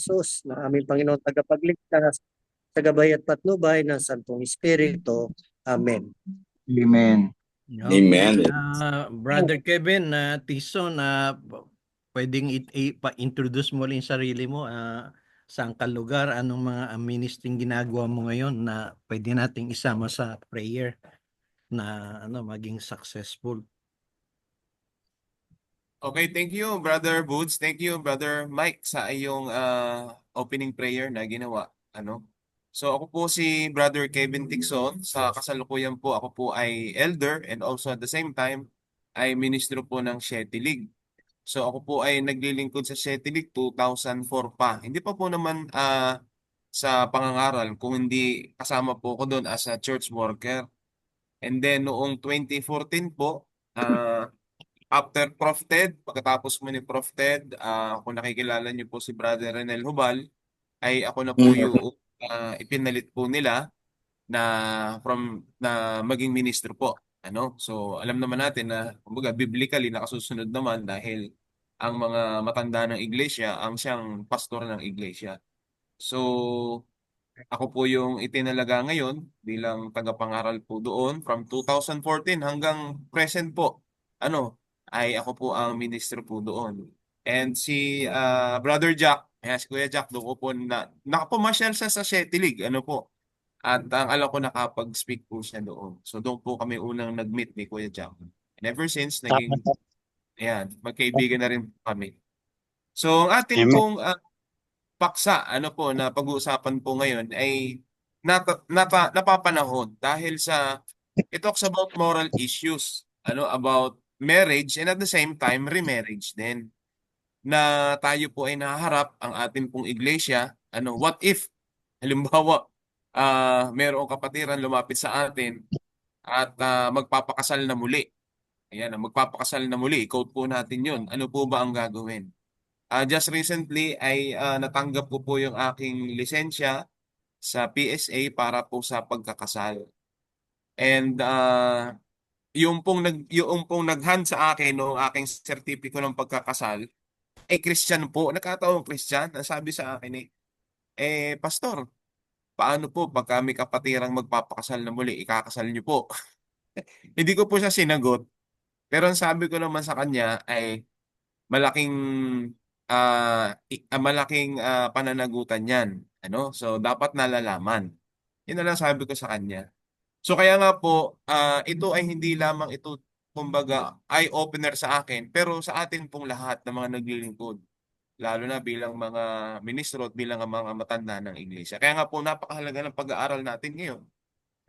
Jesus na aming Panginoon tagapagligtas, sa gabay at patnubay ng Santong Espiritu. Amen. Amen. Okay, Amen. Brother Kevin, Tison, pwedeng pa-introduce mo rin sarili mo, saan ka lugar, anong mga ministering ginagawa mo ngayon na pwede nating isama sa prayer na maging successful. Okay, thank you Brother Boots, thank you Brother Mike sa iyong opening prayer na ginawa. So ako po si Brother Kevin Tixon. Sa kasalukuyan po ako po ay elder and also at the same time ay ministro po ng Siete League. So ako po ay naglilingkod sa Siete League 2004 pa. Hindi pa po naman sa pangangaral, kung hindi kasama po ako doon as a church worker. And then noong 2014 po, after Prof. Ted, pagkatapos mo ni Prof. Ted, kung nakikilala niyo po si Brother Renel Hubal, ay ako na po yung ipinalit po nila na maging ministro po. So alam naman natin na kumbaga biblically nakasusunod naman dahil ang mga matanda ng iglesia ang siyang pastor ng iglesia. So ako po yung itinalaga ngayon bilang tagapangaral po doon from 2014 hanggang present po. Ay ako po ang ministro po doon. And si Brother Jack, si Kuya Jack, doon ko po nakapumasyal siya sa Siete League. At ang alam ko nakapag-speak po siya doon. So doon po kami unang nag-meet ni Kuya Jack. And ever since, magkaibigan na rin po kami. So ang ating pong paksa, na pag-uusapan po ngayon ay napapanahon dahil it talks about moral issues, about marriage and at the same time remarriage din. Na tayo po ay nahaharap ang ating pong iglesia, what if halimbawa mayroong kapatiran lumapit sa atin at magpapakasal na muli. Ayan, magpapakasal na muli. Quote po natin yun. Ano po ba ang gagawin? Just recently ay natanggap ko po yung aking lisensya sa PSA para po sa pagkakasal. And yung pong nag-hand sa akin no aking sertipiko ng pagkakasal ay Christian po. Nakataong Christian. Sabi sa akin Pastor, paano po pag kami kapatirang magpapakasal na muli, ikakasal niyo po? Hindi ko po siya sinagot. Pero ang sabi ko naman sa kanya ay malaking pananagutan yan. So dapat nalalaman. Yun na lang sabi ko sa kanya. So kaya nga po, ito ay hindi lamang ito kumbaga eye-opener sa akin, pero sa atin pong lahat ng mga naglilingkod. Lalo na bilang mga ministro at bilang mga matanda ng iglesia. Kaya nga po napakahalaga ng pag-aaral natin ngayon.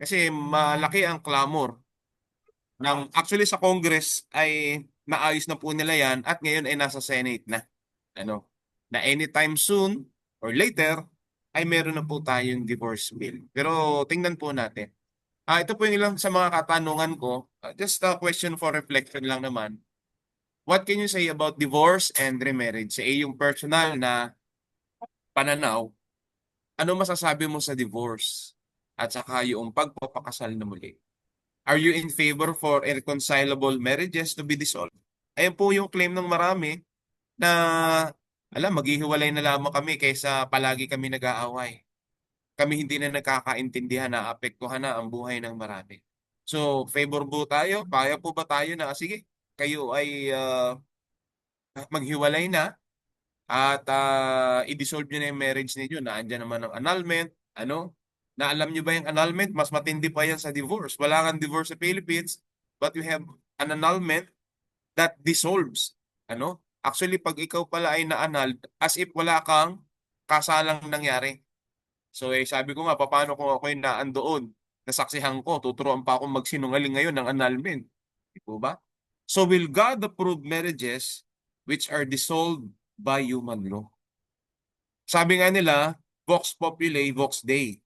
Kasi malaki ang clamor. Actually sa Congress ay naayos na po nila yan at ngayon ay nasa Senate na. Na anytime soon or later ay meron na po tayong divorce bill. Pero tingnan po natin. Ito po yung ilang sa mga katanungan ko. Just a question for reflection lang naman. What can you say about divorce and remarriage? Sa iyong personal na pananaw, ano masasabi mo sa divorce at saka yung pagpapakasal na muli? Are you in favor for irreconcilable marriages to be dissolved? Ayan po yung claim ng marami na maghihiwalay na lamang kami kaysa palagi kami nag-aaway. Kami hindi na nagkakaintindihan na apektuhan na ang buhay ng marami. So, favor po tayo? Kaya po ba tayo na, sige, kayo ay maghiwalay na at i-dissolve nyo na yung marriage ninyo na andyan naman ang annulment, na alam nyo ba yung annulment? Mas matindi pa yan sa divorce. Wala kang divorce sa Philippines, but you have an annulment that dissolves. Actually, pag ikaw pala ay na-annul, as if wala kang kasalang nangyari. So sabi ko nga, paano kung ako'y naandoon, nasaksihan ko, tuturuan pa akong magsinungaling ngayon ng annulment. Di po ba? So will God approve marriages which are dissolved by human law? Sabi nga nila, Vox Populi, Vox Dei.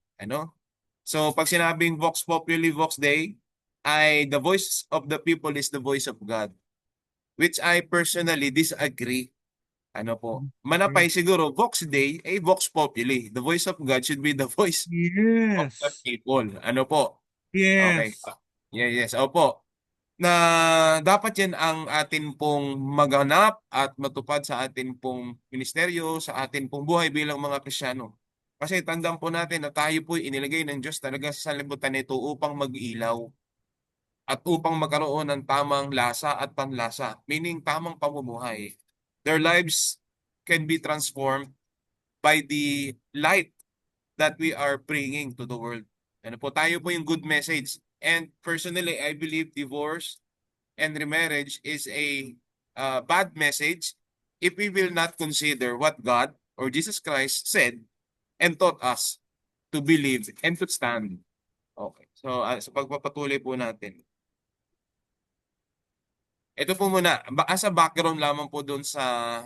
So pag sinabing Vox Populi, Vox Dei, ay the voice of the people is the voice of God. Which I personally disagree. Manapay siguro, Vox Dei, Vox Populi. The voice of God should be the voice of the people. Po? Yes. Okay. Yes. Opo. na dapat yan ang atin pong maganap at matupad sa atin pong ministeryo, sa atin pong buhay bilang mga Kristiyano. Kasi tandaan po natin na tayo po inilagay ng Diyos talaga sa sanlibutan nito upang mag-ilaw at upang magkaroon ng tamang lasa at panlasa, meaning tamang pamumuhay. Their lives can be transformed by the light that we are bringing to the world. Ano po, tayo po yung good message. And personally, I believe divorce and remarriage is a bad message if we will not consider what God or Jesus Christ said and taught us to believe and to stand. Okay. So, sa pagpapatuloy po natin. Ito po muna, as a background lamang po doon sa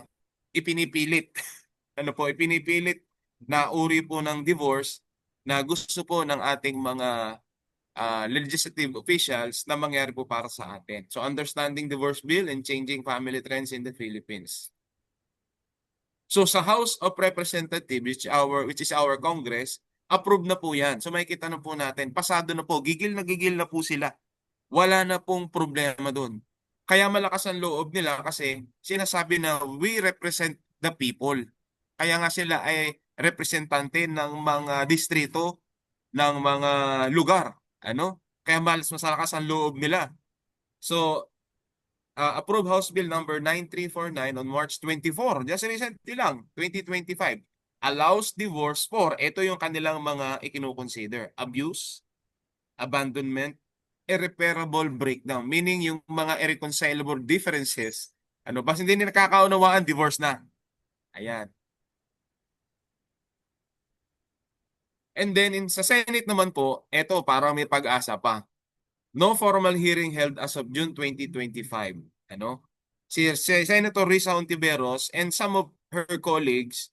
ipinipilit. Ano po, ipinipilit na uri po ng divorce na gusto po ng ating mga legislative officials na mangyari po para sa atin. So, understanding divorce bill and changing family trends in the Philippines. So, sa House of Representatives, which is our Congress, approved na po yan. So, makikita na po natin, pasado na po, gigil na po sila. Wala na pong problema doon. Kaya malakas ang loob nila kasi sinasabi na we represent the people. Kaya nga sila ay representante ng mga distrito, ng mga lugar. Ano? Kaya mas malakas ang loob nila. So, approved House Bill number 9349 on March 24, just recently lang, 2025, allows divorce for, ito yung kanilang mga ikinukonsider, abuse, abandonment, irreparable breakdown, meaning yung mga irreconcilable differences, ano, basta hindi nila nakakaunawaan, divorce na. Ayan. And then sa Senate naman po, ito parang may pag-asa pa. No formal hearing held as of June 2025. Ano? Si Senator Risa Hontiveros and some of her colleagues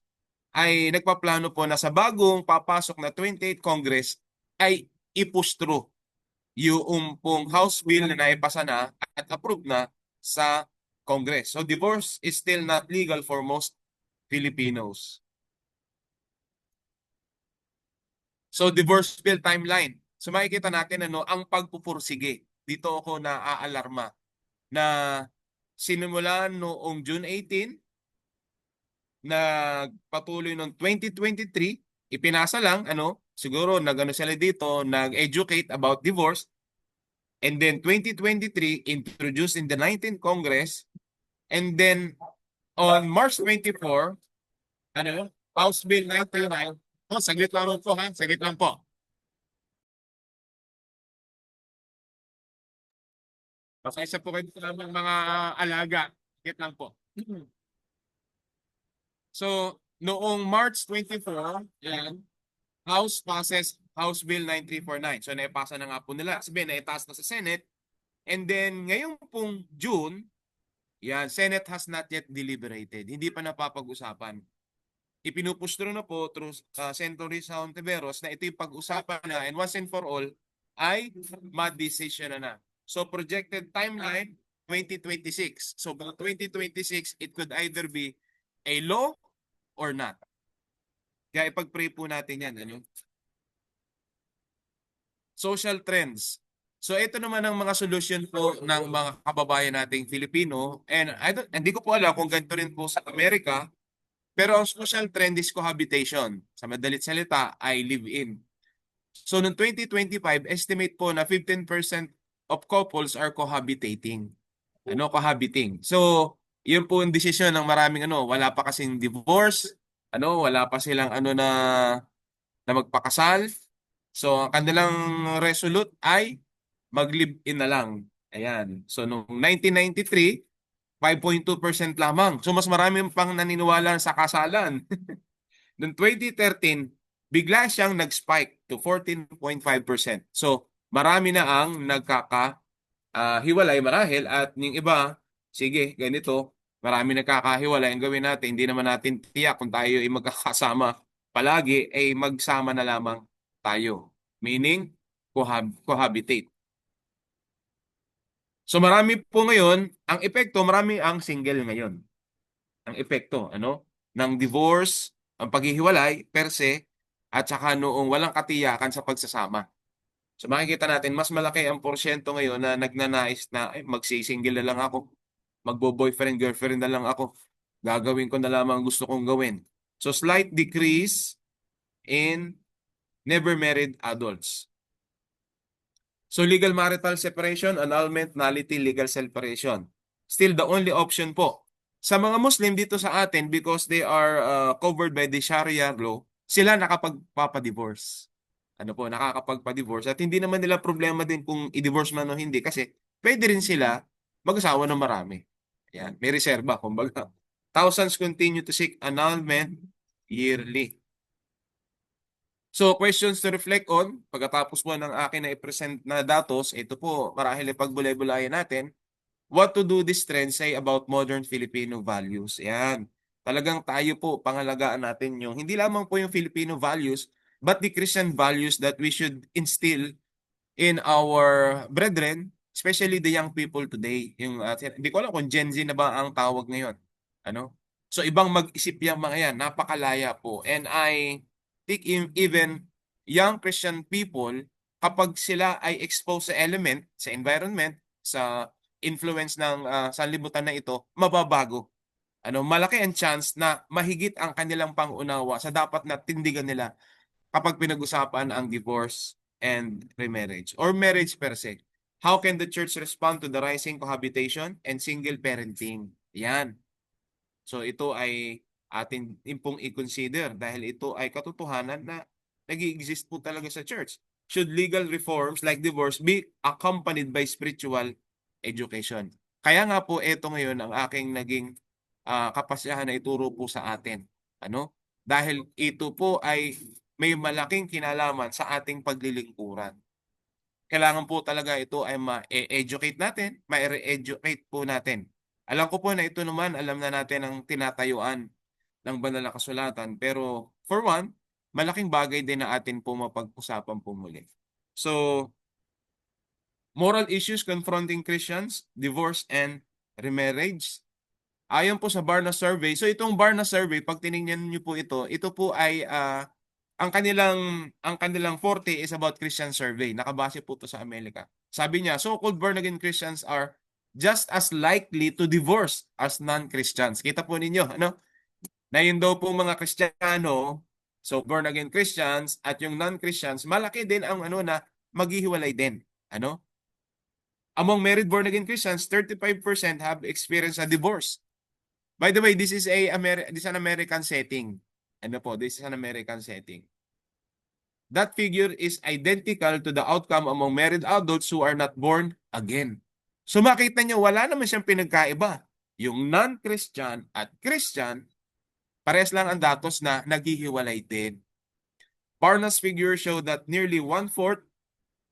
ay nagpaplano po na sa bagong papasok na 28th Congress ay i-push through yung pong House Bill na naipasa na at approved na sa Congress. So divorce is still not legal for most Filipinos. So divorce bill timeline. So makikita natin ano ang pagpupursige. Dito ako naaalarma na sinimulan noong June 18, nagpatuloy noong 2023, ipinasa lang ano, siguro nagano sila dito, nag-educate about divorce. And then 2023 introduced in the 19th Congress, and then on March 24, ano, House Bill 99. Oh, saglit lang po ha, saglit lang po. Pasensya po kayo sa mga alaga. Saglit lang po. So, noong March 24, yan, House passes House Bill 9349. So, naipasa na nga po nila. Sabihin, naitaas na sa Senate. And then, ngayong pong June, yan, Senate has not yet deliberated. Hindi pa napapag-usapan. Ipinupustro na po through Senator Risa Hontiveros na ito yung pag-usapan na and once and for all ay ma-decision na. So projected timeline 2026. So by 2026 it could either be a law or not. Kaya ipag-pray po natin yan. Ano? Social trends. So ito naman ang mga solution po ng mga kababayan nating Filipino, and hindi ko po alam kung ganito rin po sa Amerika. Pero ang social trend is cohabitation. Sa madalit salita ay live-in. So noong 2025, estimate po na 15% of couples are cohabitating. Ano, cohabiting. So, yun po yung desisyon ng maraming ano, wala pa kasing divorce, ano, wala pa silang ano na magpakasal. So, ang kanilang resolute ay mag-live-in na lang. Ayan. So, noong 1993, 5.2% lamang. So mas marami pang naniniwala sa kasalan. Noong 2013, bigla siyang nag-spike to 14.5%. So marami na ang nagkakahiwalay marahil at yung iba, sige, ganito, marami nagkakahiwalay. Ang gawin natin, hindi naman natin tiyak kung tayo ay magkakasama palagi, ay magsama na lamang tayo. Meaning, cohabitate. So marami po ngayon, ang epekto, marami ang single ngayon. Ang epekto, ano, ng divorce, ang paghihiwalay per se, at saka noong walang katiyakan sa pagsasama. So makikita natin, mas malaki ang porsyento ngayon na nagnanais na ay, magsisingle na lang ako. Magbo-boyfriend, girlfriend na lang ako. Gagawin ko na lamang ang gusto kong gawin. So slight decrease in never married adults. So legal marital separation, annulment, nullity, legal separation. Still the only option po. Sa mga Muslim dito sa atin, because they are covered by the Sharia law, sila nakapagpapadivorce. Ano po, nakakapagpa-divorce. At hindi naman nila problema din kung i-divorce man o hindi kasi pwede rin sila mag-asawa ng marami. Yan, may reserba, kumbaga. Thousands continue to seek annulment yearly. So, questions to reflect on. Pagkatapos po ng akin na i-present na datos, ito po, marahil ipagbulay-bulayan natin. What to do this trend say about modern Filipino values? Yan. Talagang tayo po, pangalagaan natin yung, hindi lamang po yung Filipino values, but the Christian values that we should instill in our brethren, especially the young people today. Yung, hindi ko alam kung Gen Z na ba ang tawag ngayon. Ano? So, ibang mag-isip yung mga yan. Napakalaya po. And I think even young Christian people, kapag sila ay exposed sa element, sa environment, sa influence ng sanlibutan na ito, mababago. Ano, malaki ang chance na mahigit ang kanilang pangunawa sa dapat na tindigan nila kapag pinag-usapan ang divorce and remarriage or marriage per se. How can the church respond to the rising cohabitation and single parenting? Yan. So ito ay atin pong i-consider dahil ito ay katotohanan na nag-i-exist po talaga sa church. Should legal reforms like divorce be accompanied by spiritual education? Kaya nga po ito ngayon ang aking naging kapasyahan na ituro po sa atin. Ano? Dahil ito po ay may malaking kinalaman sa ating paglilingkuran. Kailangan po talaga ito ay ma-educate natin, ma-re-educate po natin. Alam ko po na ito naman, alam na natin ang tinatayuan ng banal na kasulatan. Pero for one, malaking bagay din na atin po mapag-usapan po muli. So, moral issues confronting Christians, divorce and remarriage. Ayon po sa Barna Survey, so itong Barna Survey, pag tinignan niyo po ito po ay ang kanilang forte is about Christian survey. Nakabase po ito sa Amerika. Sabi niya, so-called born-again Christians are just as likely to divorce as non-Christians. Kita po ninyo, ano? Na yun daw po mga Kristiyano, so born-again Christians at yung non-Christians, malaki din ang ano na maghihiwalay din. Ano? Among married born-again Christians, 35% have experienced a divorce. By the way, this is an American setting. Ano po? This is an American setting. That figure is identical to the outcome among married adults who are not born again. So makita niyo, wala naman siyang pinagkaiba. Yung non-Christian at Christian, parehas lang ang datos na naghihiwalay din. Barna's figures show that nearly 1/4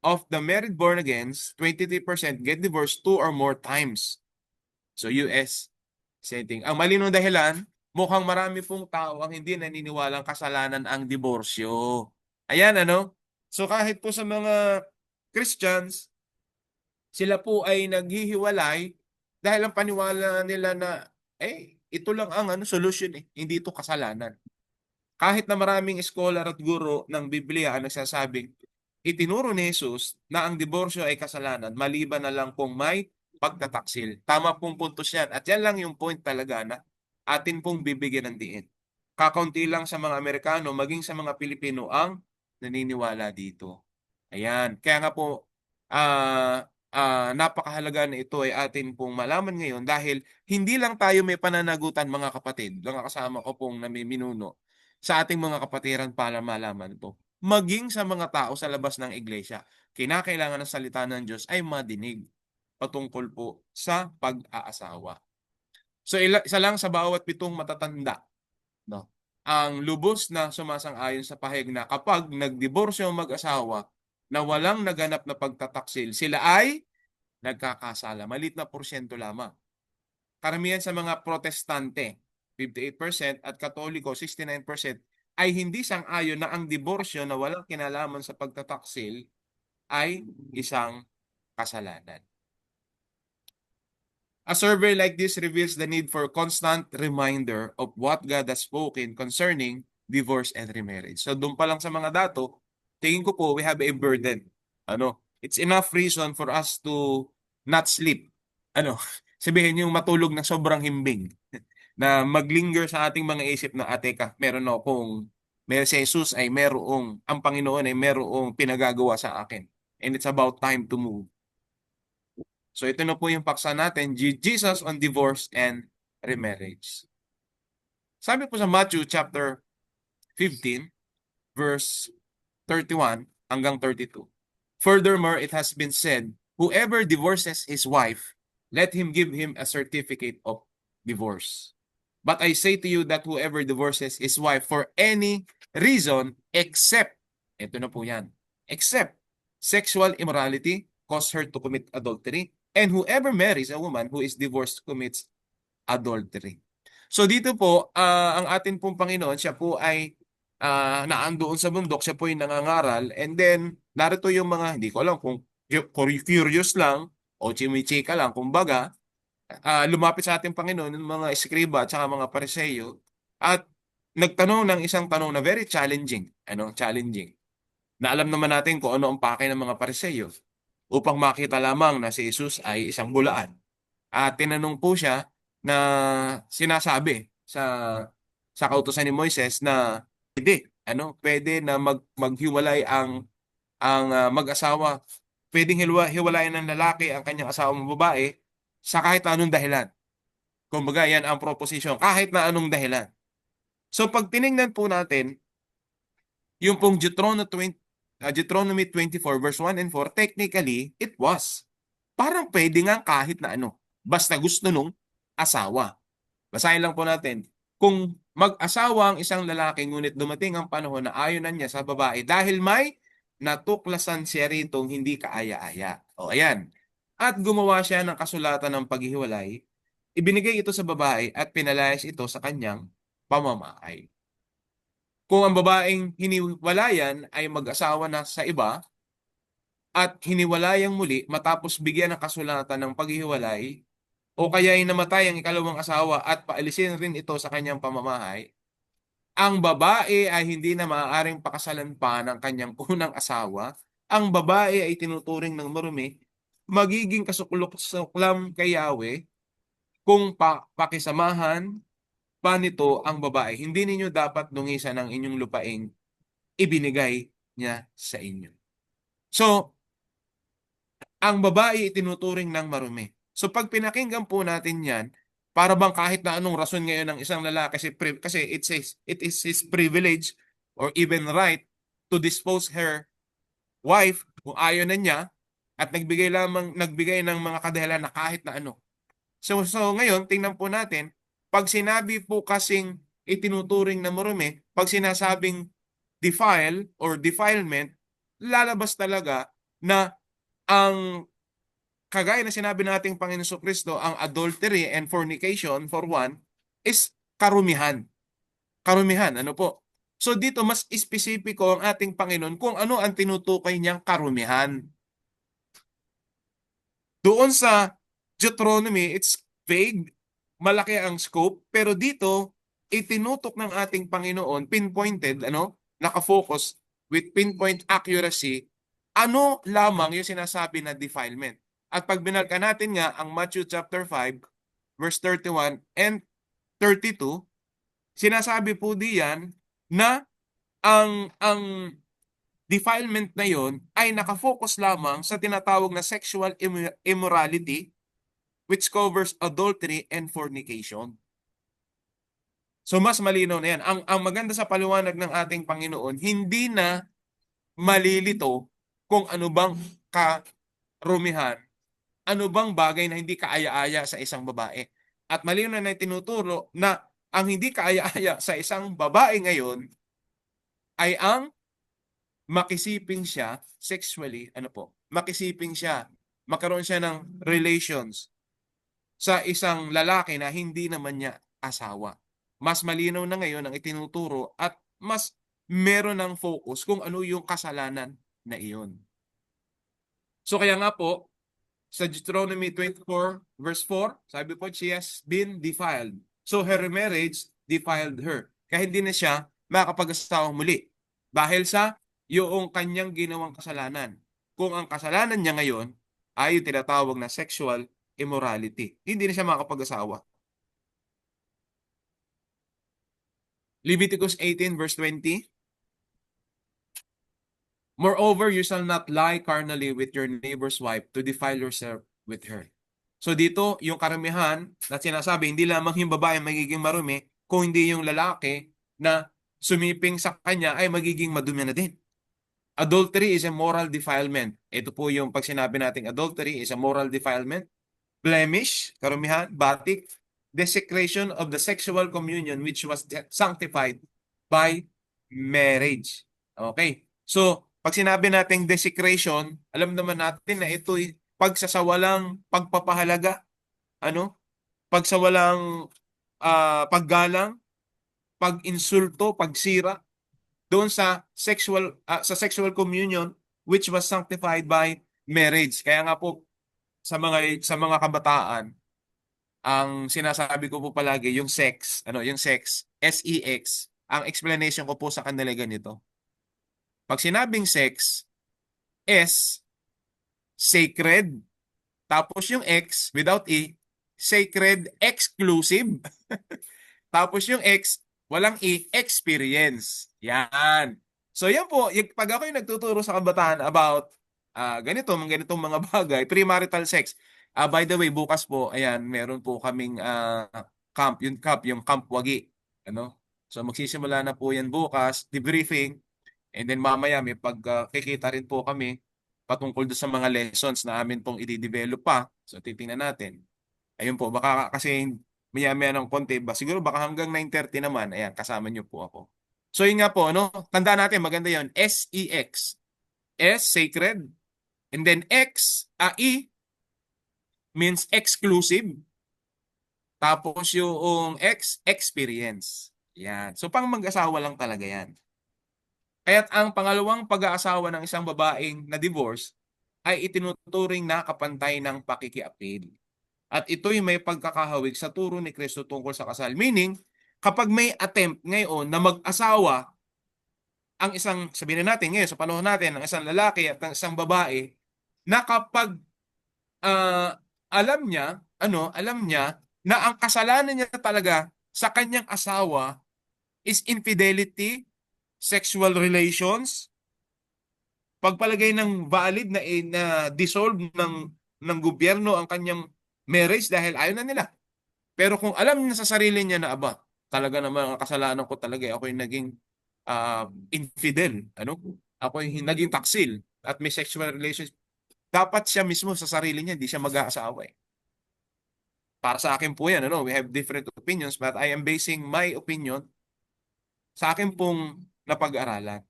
of the married born-agains, 23% get divorced 2 or more times. So US setting. Ang malinong dahilan, mukhang marami pong tao ang hindi naniniwalang kasalanan ang diborsyo. Ayan, ano? So kahit po sa mga Christians, sila po ay naghihiwalay dahil ang paniwala nila na, ito lang ang solution hindi ito kasalanan. Kahit na maraming scholar at guro ng Biblia ang nagsasabing, itinuro ni Jesus na ang diborsyo ay kasalanan, maliban na lang pong may pagtataksil. Tama pong puntos yan. At yan lang yung point talaga na atin pong bibigyan ng diin. Kakaunti lang sa mga Amerikano, maging sa mga Pilipino ang naniniwala dito. Ayan. Kaya nga po, napakahalaga na ito ay atin pong malaman ngayon dahil hindi lang tayo may pananagutan mga kapatid, mga kasama ko pong namiminuno sa ating mga kapatiran para malaman ito. Maging sa mga tao sa labas ng iglesia, kinakailangan ng salita ng Diyos ay madinig patungkol po sa pag-aasawa. So isa lang sa bawat 7 matatanda, no? Ang lubos na sumasang-ayon sa pahayag na kapag nagdiborsyo ang mag-asawa na walang naganap na pagtataksil, sila ay nagkakasala. Maliit na porsyento lamang. Karamihan sa mga protestante, 58% at katoliko, 69%, ay hindi sang-ayon na ang diborsyo na walang kinalaman sa pagtataksil ay isang kasalanan. A survey like this reveals the need for constant reminder of what God has spoken concerning divorce and remarriage. So doon pa lang sa mga dato, tingin ko po we have a burden. It's enough reason for us to not sleep. Sabihin yung matulog ng sobrang himbing na maglinger sa ating mga isip na, teka, si Jesus ay ang Panginoon ay merong pinagagawa sa akin. And it's about time to move. So ito na po yung paksa natin, Jesus on divorce and remarriage. Sabi po sa Matthew chapter 15, verse 31 hanggang 32. Furthermore, it has been said, whoever divorces his wife, let him give him a certificate of divorce. But I say to you that whoever divorces his wife for any reason except, ito na po yan, except sexual immorality, cause her to commit adultery, and whoever marries a woman who is divorced commits adultery. So dito po, ang atin pong Panginoon, siya po ay naandoon sa bundok, siya po ay nangangaral, and then narito yung mga, hindi ko alam kung curious lang o chimichika lang, kumbaga, lumapit sa ating Panginoon ng mga eskriba at saka mga pariseyo at nagtanong ng isang tanong na very challenging. Challenging. Na alam naman natin kung ano ang pakay ng mga pariseyo upang makita lamang na si Jesus ay isang bulaan. At tinanong po siya na sinasabi sa kautusan ni Moises na hindi, pwede na maghiwalay ang mag-asawa. Pwedeng hiwalayan ng lalaki ang kanyang asawang babae sa kahit na anong dahilan. Kumbaga, yan ang proposition, kahit na anong dahilan. So pag tiningnan po natin, yung pong Deuteronomy 24 verse 1 and 4, technically, it was. Parang pwede nga kahit na basta gusto nung asawa. Basahin lang po natin. Kung mag-asawa ang isang lalaki, ngunit dumating ang panahon na ayaw na niya sa babae dahil may natuklasan siya ritong hindi kaaya-aya. O ayan. At gumawa siya ng kasulatan ng paghihiwalay, ibinigay ito sa babae at pinalayas ito sa kanyang pamamahay. Kung ang babaeng hiniwalayan ay mag-asawa na sa iba at hiniwalayang muli matapos bigyan ng kasulatan ng paghihiwalay, o kaya ay namatay ang ikalawang asawa at paalisin rin ito sa kanyang pamamahay, ang babae ay hindi na maaaring pakasalan pa ng kanyang unang asawa. Ang babae ay tinuturing ng marumi, magiging kasuklok-suklam kay Yahweh kung pakisamahan pa nito ang babae. Hindi ninyo dapat dungisan ang inyong lupaing ibinigay niya sa inyo. So, ang babae itinuturing ng marumi. So pag pinakinggan po natin yan, para bang kahit na anong rason ngayon ng isang lalaki kasi it is his privilege or even right to dispose her wife kung ayaw na niya at nagbigay ng mga kadahilan na kahit na ano. So ngayon, tingnan po natin, pag sinabi po kasing itinuturing na marumi, pag sinasabing defile or defilement, lalabas talaga na ang kagaya na sinabi nating Panginoon Jesucristo, ang adultery and fornication, for one, is karumihan. Karumihan, So dito mas espesipiko ang ating Panginoon kung ano ang tinutukoy niyang karumihan. Doon sa Deuteronomy, it's vague, malaki ang scope, pero dito, itinutok ng ating Panginoon, pinpointed, nakafocus with pinpoint accuracy, ano lamang yung sinasabi na defilement. At pag binalka natin nga ang Matthew chapter 5, verse 31 and 32, sinasabi po diyan na ang defilement na yon ay nakafocus lamang sa tinatawag na sexual immorality, which covers adultery and fornication. So mas malinaw na yan. Ang maganda sa paliwanag ng ating Panginoon, hindi na malilito kung ano bang karumihan, ano bang bagay na hindi kaaya-aya sa isang babae. At malinaw na tinuturo na ang hindi kaaya-aya sa isang babae ngayon ay ang makisiping siya sexually, makisiping siya, magkaroon siya ng relations sa isang lalaki na hindi naman niya asawa. Mas malinaw na ngayon ang itinuturo at mas meron ng focus kung ano yung kasalanan na iyon. So kaya nga po, sa Deuteronomy 24 verse 4, sabi po, she has been defiled. So her marriage defiled her. Kaya hindi na siya makapag-asawang muli dahil sa yung kanyang ginawang kasalanan. kung ang kasalanan niya ngayon ay yung tinatawag na sexual immorality. Hindi na siya makakapag-asawa. Leviticus 18 verse 20. Moreover, you shall not lie carnally with your neighbor's wife to defile yourself with her. So dito, yung karamihan na sinasabi, hindi lamang yung babae magiging marumi, kung hindi yung lalaki na sumiping sa kanya ay magiging madumi na din. Adultery is a moral defilement. Ito po yung pag sinabi nating adultery is a moral defilement. Blemish, karumihan, batik, desecration of the sexual communion which was sanctified by marriage. Okay. So, pag sinabi nating desecration, alam naman natin na ito'y pagsasawalang pagpapahalaga, pagsawalang paggalang, pag-insulto, pagsira doon sa sexual communion which was sanctified by marriage. Kaya nga po sa mga kabataan, ang sinasabi ko po palagi yung sex, SEX, ang explanation ko po sa kanila ganito. Pag sinabing sex, S, sacred, tapos yung X, without E, sacred exclusive, tapos yung X, walang E, experience. Yan. So yan po, pag ako yung nagtuturo sa kabataan about ganitong mga bagay, premarital sex. By the way, bukas po, ayan, meron po kaming yung Camp Wagi. So magsisimula na po yan bukas, debriefing. And then mamaya may pagkikita rin po kami patungkol doon sa mga lessons na amin pong i-develop pa. So titingnan natin. Ayun po, baka kasi maya-maya ng konti, siguro baka hanggang 9:30 naman, ayan, kasama niyo po ako. So yun nga po, tandaan natin, maganda yun, SEX. S, sacred. And then X, E, means exclusive. Tapos yung X, experience. Yan. So pang mag-asawa lang talaga yan. Kaya't ang pangalawang pag-aasawa ng isang babaeng na divorce ay itinuturing na kapantay ng pakikiapid. At ito'y may pagkakahawig sa turo ni Kristo tungkol sa kasal. Meaning, kapag may attempt ngayon na mag-asawa ang isang, sabihin natin ngayon sa panahon natin, ang isang lalaki at ang isang babae, na kapag alam niya na ang kasalanan niya talaga sa kanyang asawa is infidelity, sexual relations, pagpalagay ng valid na dissolve ng gobyerno ang kanyang marriage dahil ayaw na nila. Pero kung alam niya sa sarili niya na talaga naman ang kasalanan ko talaga, ako yung naging infidel, ako yung naging taksil at may sexual relations, dapat siya mismo sa sarili niya, hindi siya mag-aasawa eh. Para sa akin po yan, we have different opinions, but I am basing my opinion sa akin pong napag-aralan.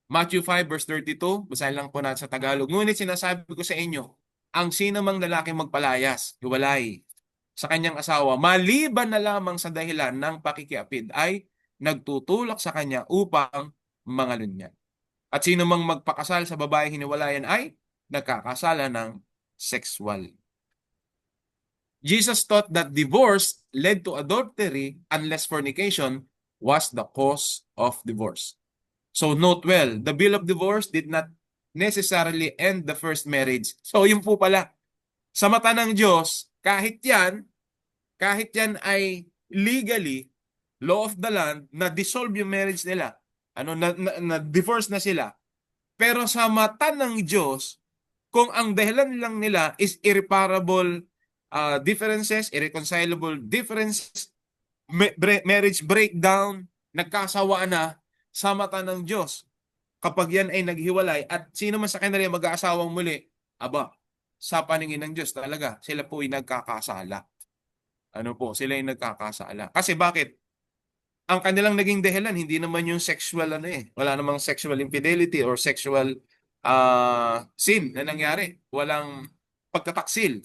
Matthew 5 verse 32, basahin lang po natin sa Tagalog. Ngunit sinasabi ko sa inyo, ang sino mang lalaking magpalayas, hiwalay sa kanyang asawa, maliban na lamang sa dahilan ng pakikiapid, ay nagtutulak sa kanya upang mangalun niya. At sino mang magpakasal sa babaeng hiniwalayan ay nagkakasala ng sexual. Jesus taught that divorce led to adultery unless fornication was the cause of divorce. So note well, the bill of divorce did not necessarily end the first marriage. So yun po pala, sa mata ng Diyos, kahit yan ay legally, law of the land, na dissolve yung marriage nila, na divorce na sila. Pero sa mata ng Diyos, kung ang dahilan lang nila is irreparable differences, irreconcilable differences, marriage breakdown, nagkasawaan na, sa mata ng Diyos, kapag yan ay naghiwalay at sino man sa kanila mag-aasawang muli, sa paningin ng Diyos talaga, sila po ay nagkakasala. Sila ay nagkakasala. Kasi bakit? Ang kanilang naging dahilan, hindi naman yung sexual wala namang sexual infidelity or sexual sin na nangyari. Walang pagtataksil.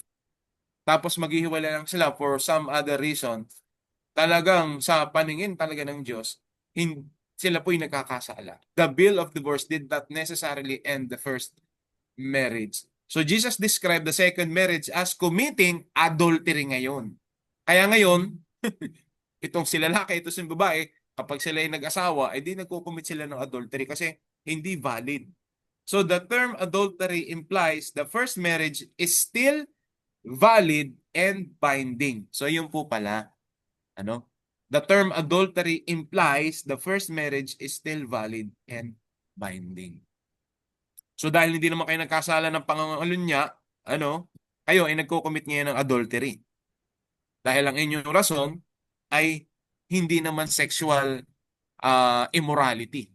Tapos maghihiwalay lang sila for some other reason. Talagang sa paningin talaga ng Diyos, sila po'y nagkakasala. The bill of divorce did not necessarily end the first marriage. So Jesus described the second marriage as committing adultery ngayon. Kaya ngayon, itong si lalaki, ito si babae, kapag sila ay nag-asawa, ay di nagko-commit sila ng adultery kasi hindi valid. So the term adultery implies the first marriage is still valid and binding. So yun po pala, ano? The term adultery implies the first marriage is still valid and binding. So dahil hindi naman kayo nagkasala ng pangangalunya, kayo ay nagko-commit ngayon ng adultery. Dahil ang inyong rason ay hindi naman sexual immorality.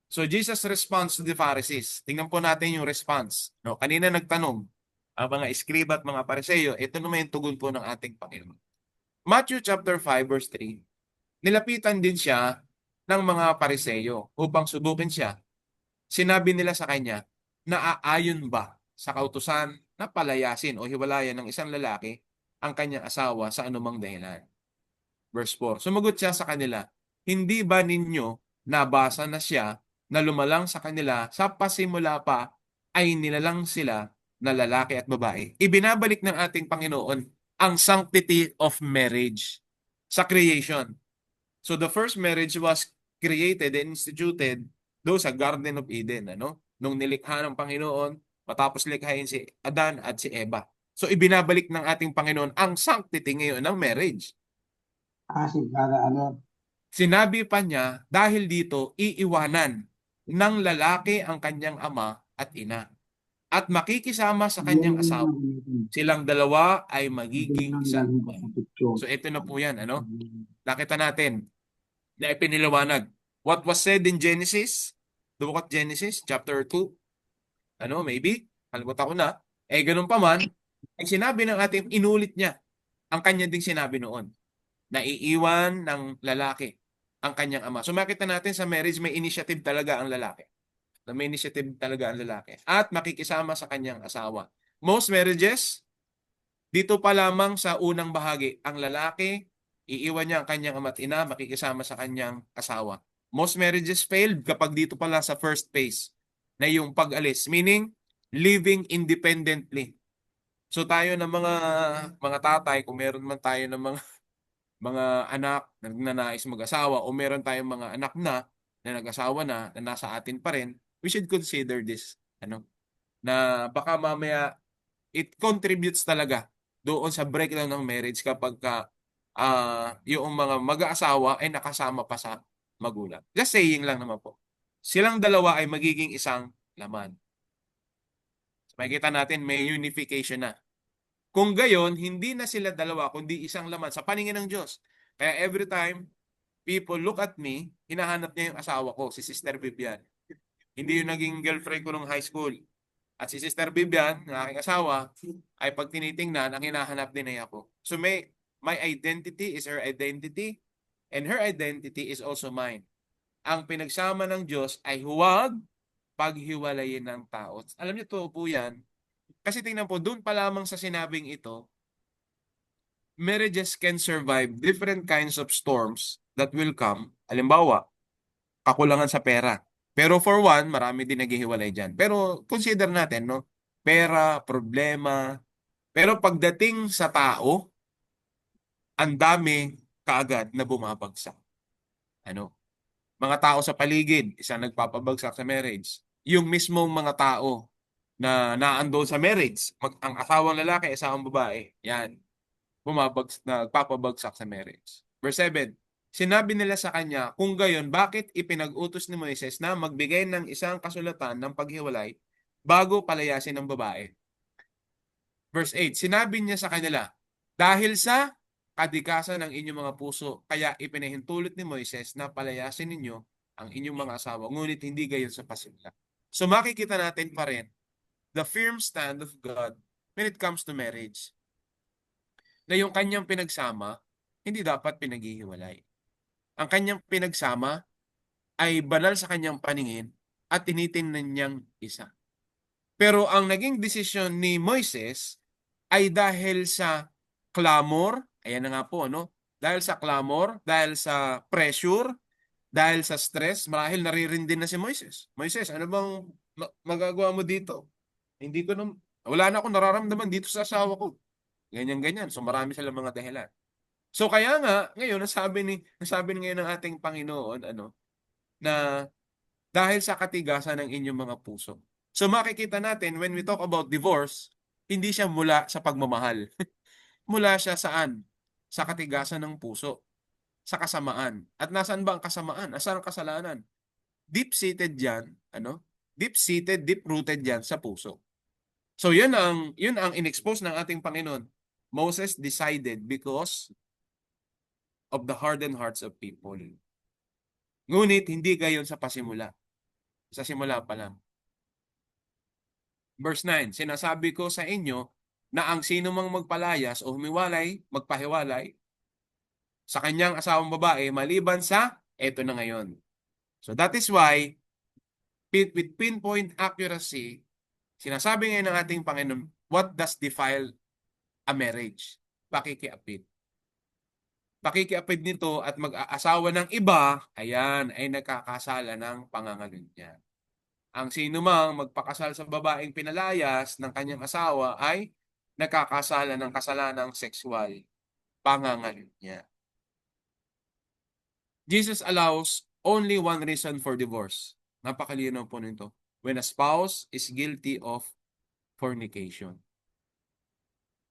So Jesus responds to the Pharisees. Tingnan po natin yung response. No, kanina nagtanong ang mga eskriba at mga Pariseo, ito naman yung tugon po ng ating Panginoon. Matthew chapter 5 verse 3. Nilapitan din siya ng mga Pariseo upang subukin siya. Sinabi nila sa kanya, naaayon ba sa kautusan na palayasin o hiwalayan ng isang lalaki ang kanyang asawa sa anumang dahilan? Verse 4. Sumagot siya sa kanila, hindi ba ninyo nabasa na siya na lumalang sa kanila sa pasimula pa ay nilalang sila na lalaki at babae? Ibinabalik ng ating Panginoon ang sanctity of marriage sa creation. So the first marriage was created and instituted doon sa Garden of Eden, nung nilikha ng Panginoon, matapos likhain si Adan at si Eva. So ibinabalik ng ating Panginoon ang sanctity ngayon ng marriage. Sinabi pa niya, dahil dito, iiwanan ng lalaki ang kanyang ama at ina at makikisama sa kanyang asawa. Silang dalawa ay magiging isang buhay. So ito na po yan, nakita natin na ipiniliwanag. What was said in Genesis, the book of Genesis, chapter 2, maybe, kalimutan ko na, ganun pa man, ay sinabi ng ating, inulit niya ang kanya ding sinabi noon, na iiwan ng lalaki ang kanyang ama. So makita natin sa marriage, may initiative talaga ang lalaki. May initiative talaga ang lalaki. At makikisama sa kanyang asawa. Most marriages, dito pa lamang sa unang bahagi, ang lalaki, iiwan niya ang kanyang ama at ina, makikisama sa kanyang asawa. Most marriages failed kapag dito pala sa first phase na yung pag-alis. Meaning, living independently. So tayo ng mga tatay, kung meron man tayo ng mga anak na nagnanais mag-asawa o meron tayong mga anak na nag-asawa na nasa atin pa rin, we should consider this, na baka mamaya it contributes talaga doon sa breakdown ng marriage kapag yung mga mag-aasawa ay nakasama pa sa magulang. Just saying lang naman po. Silang dalawa ay magiging isang laman. So, makikita natin may unification na. Kung gayon, hindi na sila dalawa, kundi isang laman sa paningin ng Diyos. Kaya every time people look at me, hinahanap niya yung asawa ko, si Sister Vivian. Hindi yung naging girlfriend ko nung high school. At si Sister Vivian, na aking asawa, ay pag tinitingnan, ang hinahanap din ay ako. So my identity is her identity, and her identity is also mine. Ang pinagsama ng Diyos ay huwag paghiwalayin ng tao. Alam niyo to po yan. Kasi tingnan po, doon pa lamang sa sinabing ito, marriages can survive different kinds of storms that will come. Halimbawa, kakulangan sa pera. Pero for one, marami din naghihiwalay dyan. Pero consider natin, pera, problema. Pero pagdating sa tao, ang dami kaagad na bumabagsak. Mga tao sa paligid, isang nagpapabagsak sa marriage. Yung mismong mga tao na naandun sa marriage, ang asawang lalaki, asawang babae, yan, nagpapabagsak sa marriage. Verse 7, sinabi nila sa kanya, kung gayon, bakit ipinag-utos ni Moises na magbigay ng isang kasulatan ng paghiwalay bago palayasin ng babae? Verse 8, sinabi niya sa kanila, dahil sa kadikasan ng inyong mga puso, kaya ipinahintulot ni Moises na palayasin ninyo ang inyong mga asawa, ngunit hindi gayon sa pasimula. So makikita natin pa rin the firm stand of God when it comes to marriage. Na yung kanyang pinagsama, hindi dapat pinaghihiwalay. Ang kanyang pinagsama ay banal sa kanyang paningin at tinitingnan niyang isa. Pero ang naging desisyon ni Moises ay dahil sa clamor, ayan na nga po, dahil sa clamor, dahil sa pressure, dahil sa stress, marahil naririndin na si Moises. Moises, ano bang magagawa mo dito? Wala na akong nararamdaman dito sa asawa ko. Ganyan-ganyan. So marami silang mga dahilan. So kaya nga, ngayon, nasabi ngayon ng ating Panginoon, na dahil sa katigasan ng inyong mga puso. So makikita natin when we talk about divorce, hindi siya mula sa pagmamahal. Mula siya saan? Sa katigasan ng puso, sa kasamaan. At nasaan ba ang kasamaan? Nasaan ang kasalanan? Deep-seated yan, ano? Deep-seated, deep-rooted yan sa puso. So yun ang inexpose ng ating Panginoon. Moses decided because of the hardened hearts of people. Ngunit hindi gayon sa pasimula. Sa simula pa lang. Verse 9, sinasabi ko sa inyo na ang sino mang magpalayas o magpahiwalay sa kanyang asawang babae maliban sa eto na ngayon. So that is why with pinpoint accuracy, sinasabi ngayon ng ating Panginoon, what does defile a marriage? Pakikiapid. Pakikiapid nito at mag-aasawa ng iba, ayan, ay nagkakasala ng pangangalunya. Ang sino mang magpakasal sa babaeng pinalayas ng kanyang asawa ay nagkakasala ng kasalanang sexual, pangangalunya. Jesus allows only one reason for divorce. Napakalinaw po nito. When a spouse is guilty of fornication.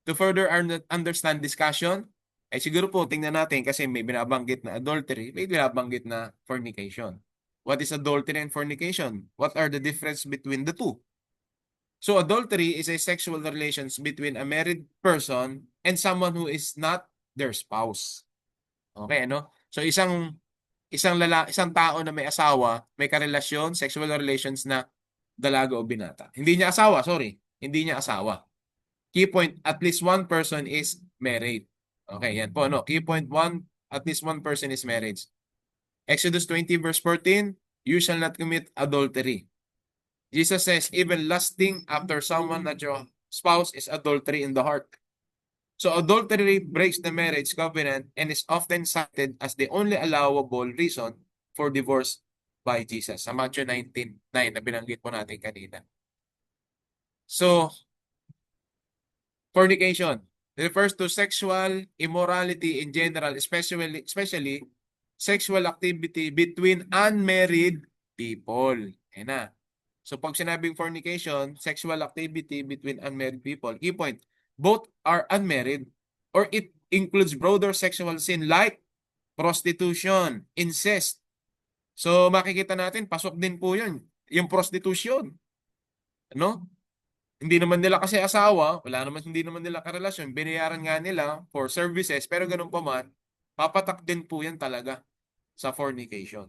To further understand discussion, ay siguro po tingnan natin kasi may binabanggit na adultery, may binabanggit na fornication. What is adultery and fornication? What are the difference between the two? So adultery is a sexual relations between a married person and someone who is not their spouse. Okay, ano? So isang tao na may asawa, may karelasyon, sexual relations na dalaga o binata. Hindi niya asawa, sorry. Hindi niya asawa. Key point, at least one person is married. Okay, yan po, no? Key point 1, at least one person is married. Exodus 20 verse 14, you shall not commit adultery. Jesus says, even lusting after someone that your spouse is adultery in the heart. So adultery breaks the marriage covenant and is often cited as the only allowable reason for divorce by Jesus. Sa Matthew 19:9 na binanggit po natin kanina. So, fornication refers to sexual immorality in general, especially sexual activity between unmarried people. Ayan na. So pag sinabing fornication, sexual activity between unmarried people, key point, both are unmarried or it includes broader sexual sin like prostitution, incest. So makikita natin, pasok din po yun, yung prostitution. Ano? Hindi naman nila kasi asawa, hindi naman nila karelasyon, binayaran nga nila for services, pero ganun pa man, papatak din po yan talaga sa fornication.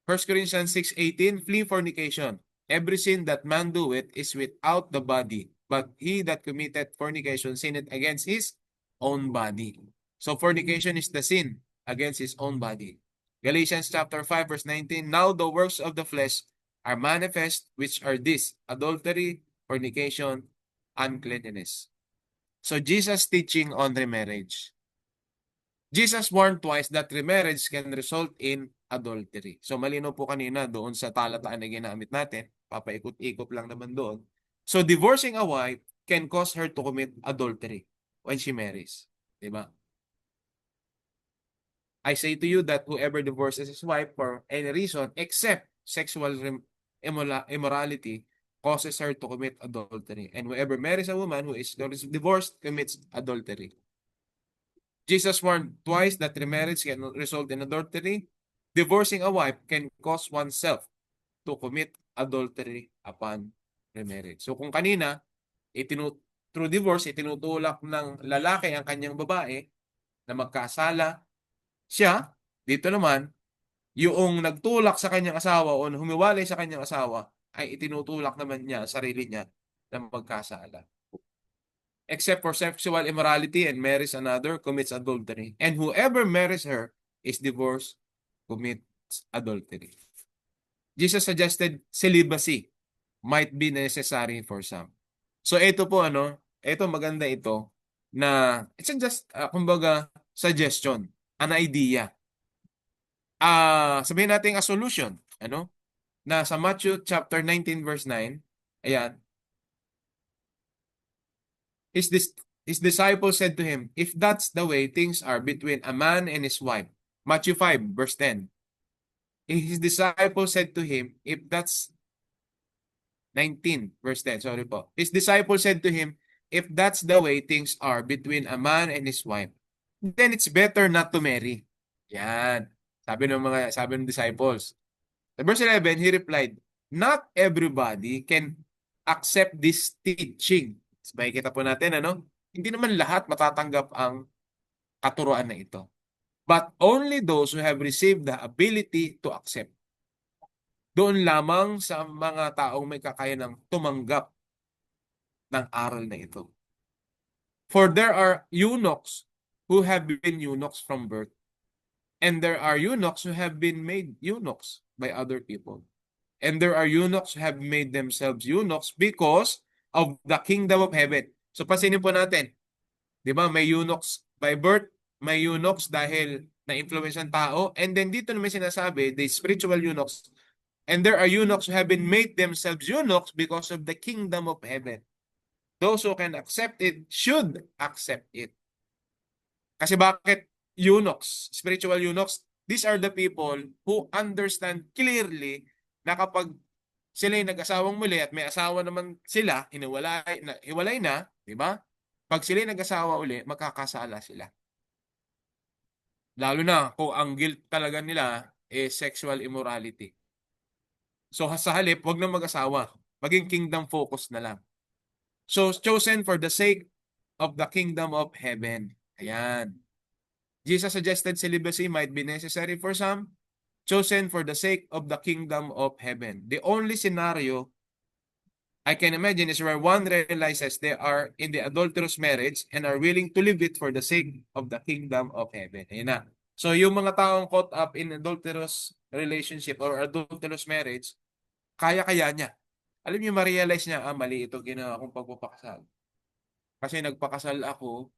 1 Corinthians 6:18, flee fornication. Every sin that man doeth is without the body, but he that committed fornication sinned against his own body. So fornication is the sin against his own body. Galatians chapter 5 verse 19, now the works of the flesh are manifest, which are this: adultery, fornication, uncleanness. So Jesus teaching on remarriage. Jesus warned twice that remarriage can result in adultery. So malino po kanina doon sa talataan na ginamit natin, papaikot-ikot lang naman doon. So divorcing a wife can cause her to commit adultery when she marries. Diba? I say to you that whoever divorces his wife for any reason except sexual immorality causes her to commit adultery. And whoever marries a woman who is divorced commits adultery. Jesus warned twice that remarriage can result in adultery. Divorcing a wife can cause oneself to commit adultery upon remarriage. So kung kanina, through divorce, itinutulak ng lalaki ang kanyang babae na magkasala siya, dito naman, yung nagtulak sa kanyang asawa o humiwalay sa kanyang asawa ay itinutulak naman niya sarili niya na magkasala. Except for sexual immorality and marries another, commits adultery. And whoever marries her is divorced, commits adultery. Jesus suggested celibacy might be necessary for some. So ito po ito maganda ito na it's just kumbaga suggestion, an idea. Sabihin natin a solution, na sa Matthew chapter 19 verse 9, ayan, his disciples said to him, if that's the way things are between a man and his wife, Matthew 5 verse 10, his disciples said to him, if that's 19, verse 10, sorry po. His disciples said to him, if that's the way things are between a man and his wife, then it's better not to marry. Yan. Sabi ng disciples. Sa verse 11, he replied, not everybody can accept this teaching. Sabay kita po natin, ano? Hindi naman lahat matatanggap ang katuruan na ito. But only those who have received the ability to accept. Doon lamang sa mga taong may kakayanang tumanggap ng aral na ito. For there are eunuchs who have been eunuchs from birth, and there are eunuchs who have been made eunuchs by other people. And there are eunuchs who have made themselves eunuchs because of the kingdom of heaven. So pansinin po natin, di ba, may eunuchs by birth, may eunuchs dahil na-influence ang tao, and then dito naman sinasabi, the spiritual eunuchs. And there are eunuchs who have been made themselves eunuchs because of the kingdom of heaven. Those who can accept it should accept it. Kasi bakit eunuchs, spiritual eunuchs? These are the people who understand clearly na kapag sila'y nag-asawang muli at may asawa naman sila, hiwalay na, di ba? Pag sila'y nag-asawa uli, magkakasala sila. Lalo na kung ang guilt talaga nila is sexual immorality. So sa halip, wag na mag-asawa. Maging kingdom focus na lang. So chosen for the sake of the kingdom of heaven. Ayan. Jesus suggested celibacy might be necessary for some, chosen for the sake of the kingdom of heaven. The only scenario I can imagine is where one realizes they are in the adulterous marriage and are willing to leave it for the sake of the kingdom of heaven. Ayan na. So yung mga taong caught up in adulterous relationship or adulterous marriage, kaya-kaya niya. Alam niyo, ma-realize niya, mali ito ginawa kong pagpapakasal. Kasi nagpakasal ako,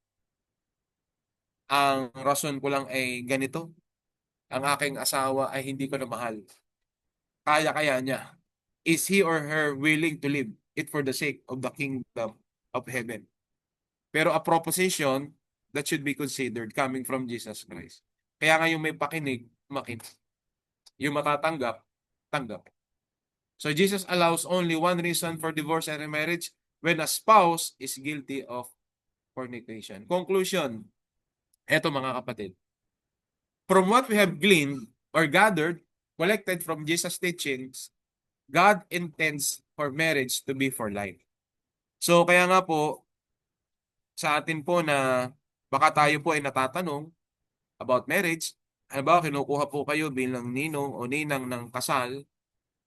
ang rason ko lang ay ganito. Ang aking asawa ay hindi ko na mahal. Kaya-kaya niya. Is he or her willing to live it for the sake of the kingdom of heaven? Pero a proposition that should be considered coming from Jesus Christ. Kaya nga yung may pakinig, makinig. Yung matatanggap, tanggap. So Jesus allows only one reason for divorce and remarriage when a spouse is guilty of fornication. Conclusion, eto mga kapatid. From what we have gleaned or gathered, collected from Jesus' teachings, God intends for marriage to be for life. So kaya nga po, sa atin po na baka tayo po ay natatanong about marriage, halimbawa kinukuha po kayo bilang ninong o ninang ng kasal,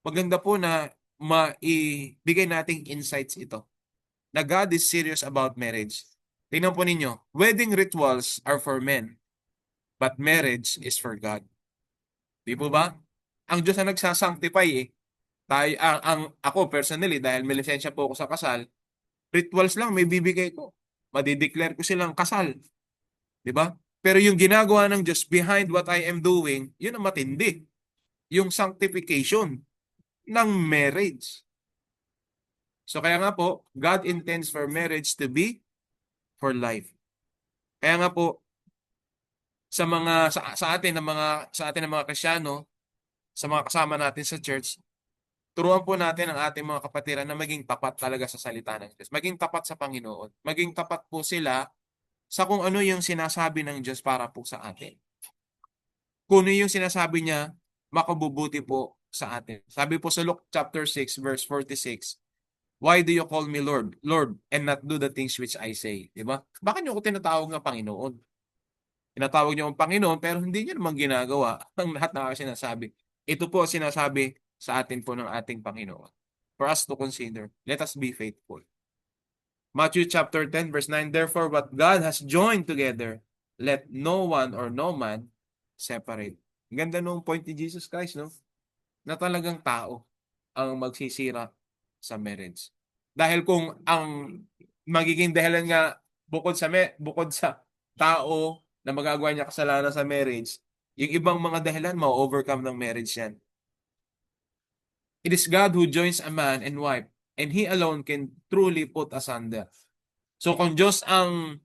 maganda po na maibigay nating insights ito. Na God is serious about marriage. Tingnan po ninyo, wedding rituals are for men, but marriage is for God. Di po ba? Ang Diyos na nagsasanctify eh. Ako personally, dahil may lisensya po ako sa kasal, rituals lang may bibigay ko. Madideclare ko silang kasal. Di ba? Pero yung ginagawa ng Diyos behind what I am doing, yun ang matindi. Yung sanctification ng marriage. So kaya nga po, God intends for marriage to be for life. Kaya nga po, sa atin ng mga Kristiyano, sa mga kasama natin sa church, turuan po natin ang ating mga kapatiran na maging tapat talaga sa salita ng Diyos. Maging tapat sa Panginoon. Maging tapat po sila sa kung ano yung sinasabi ng Diyos para po sa atin. Kung ano yung sinasabi niya, makabubuti po sa atin. Sabi po sa Luke chapter 6 verse 46, why do you call me Lord, Lord, and not do the things which I say? Diba? Bakit niyo ako tinatawag ng Panginoon? Tinatawag niyo ang Panginoon pero hindi niyo naman ginagawa ang lahat na sinasabi. Ito po sinasabi sa atin po ng ating Panginoon. For us to consider, let us be faithful. Matthew chapter 10 verse 9, therefore what God has joined together, let no one or no man separate. Ganda nung point ni Jesus Christ, no? Na talagang tao ang magsisira sa marriage. Dahil kung ang magiging dahilan nga bukod sa tao na magagawa niya kasalanan sa marriage, yung ibang mga dahilan ma-overcome ng marriage yan. It is God who joins a man and wife, and He alone can truly put asunder. So kung Diyos ang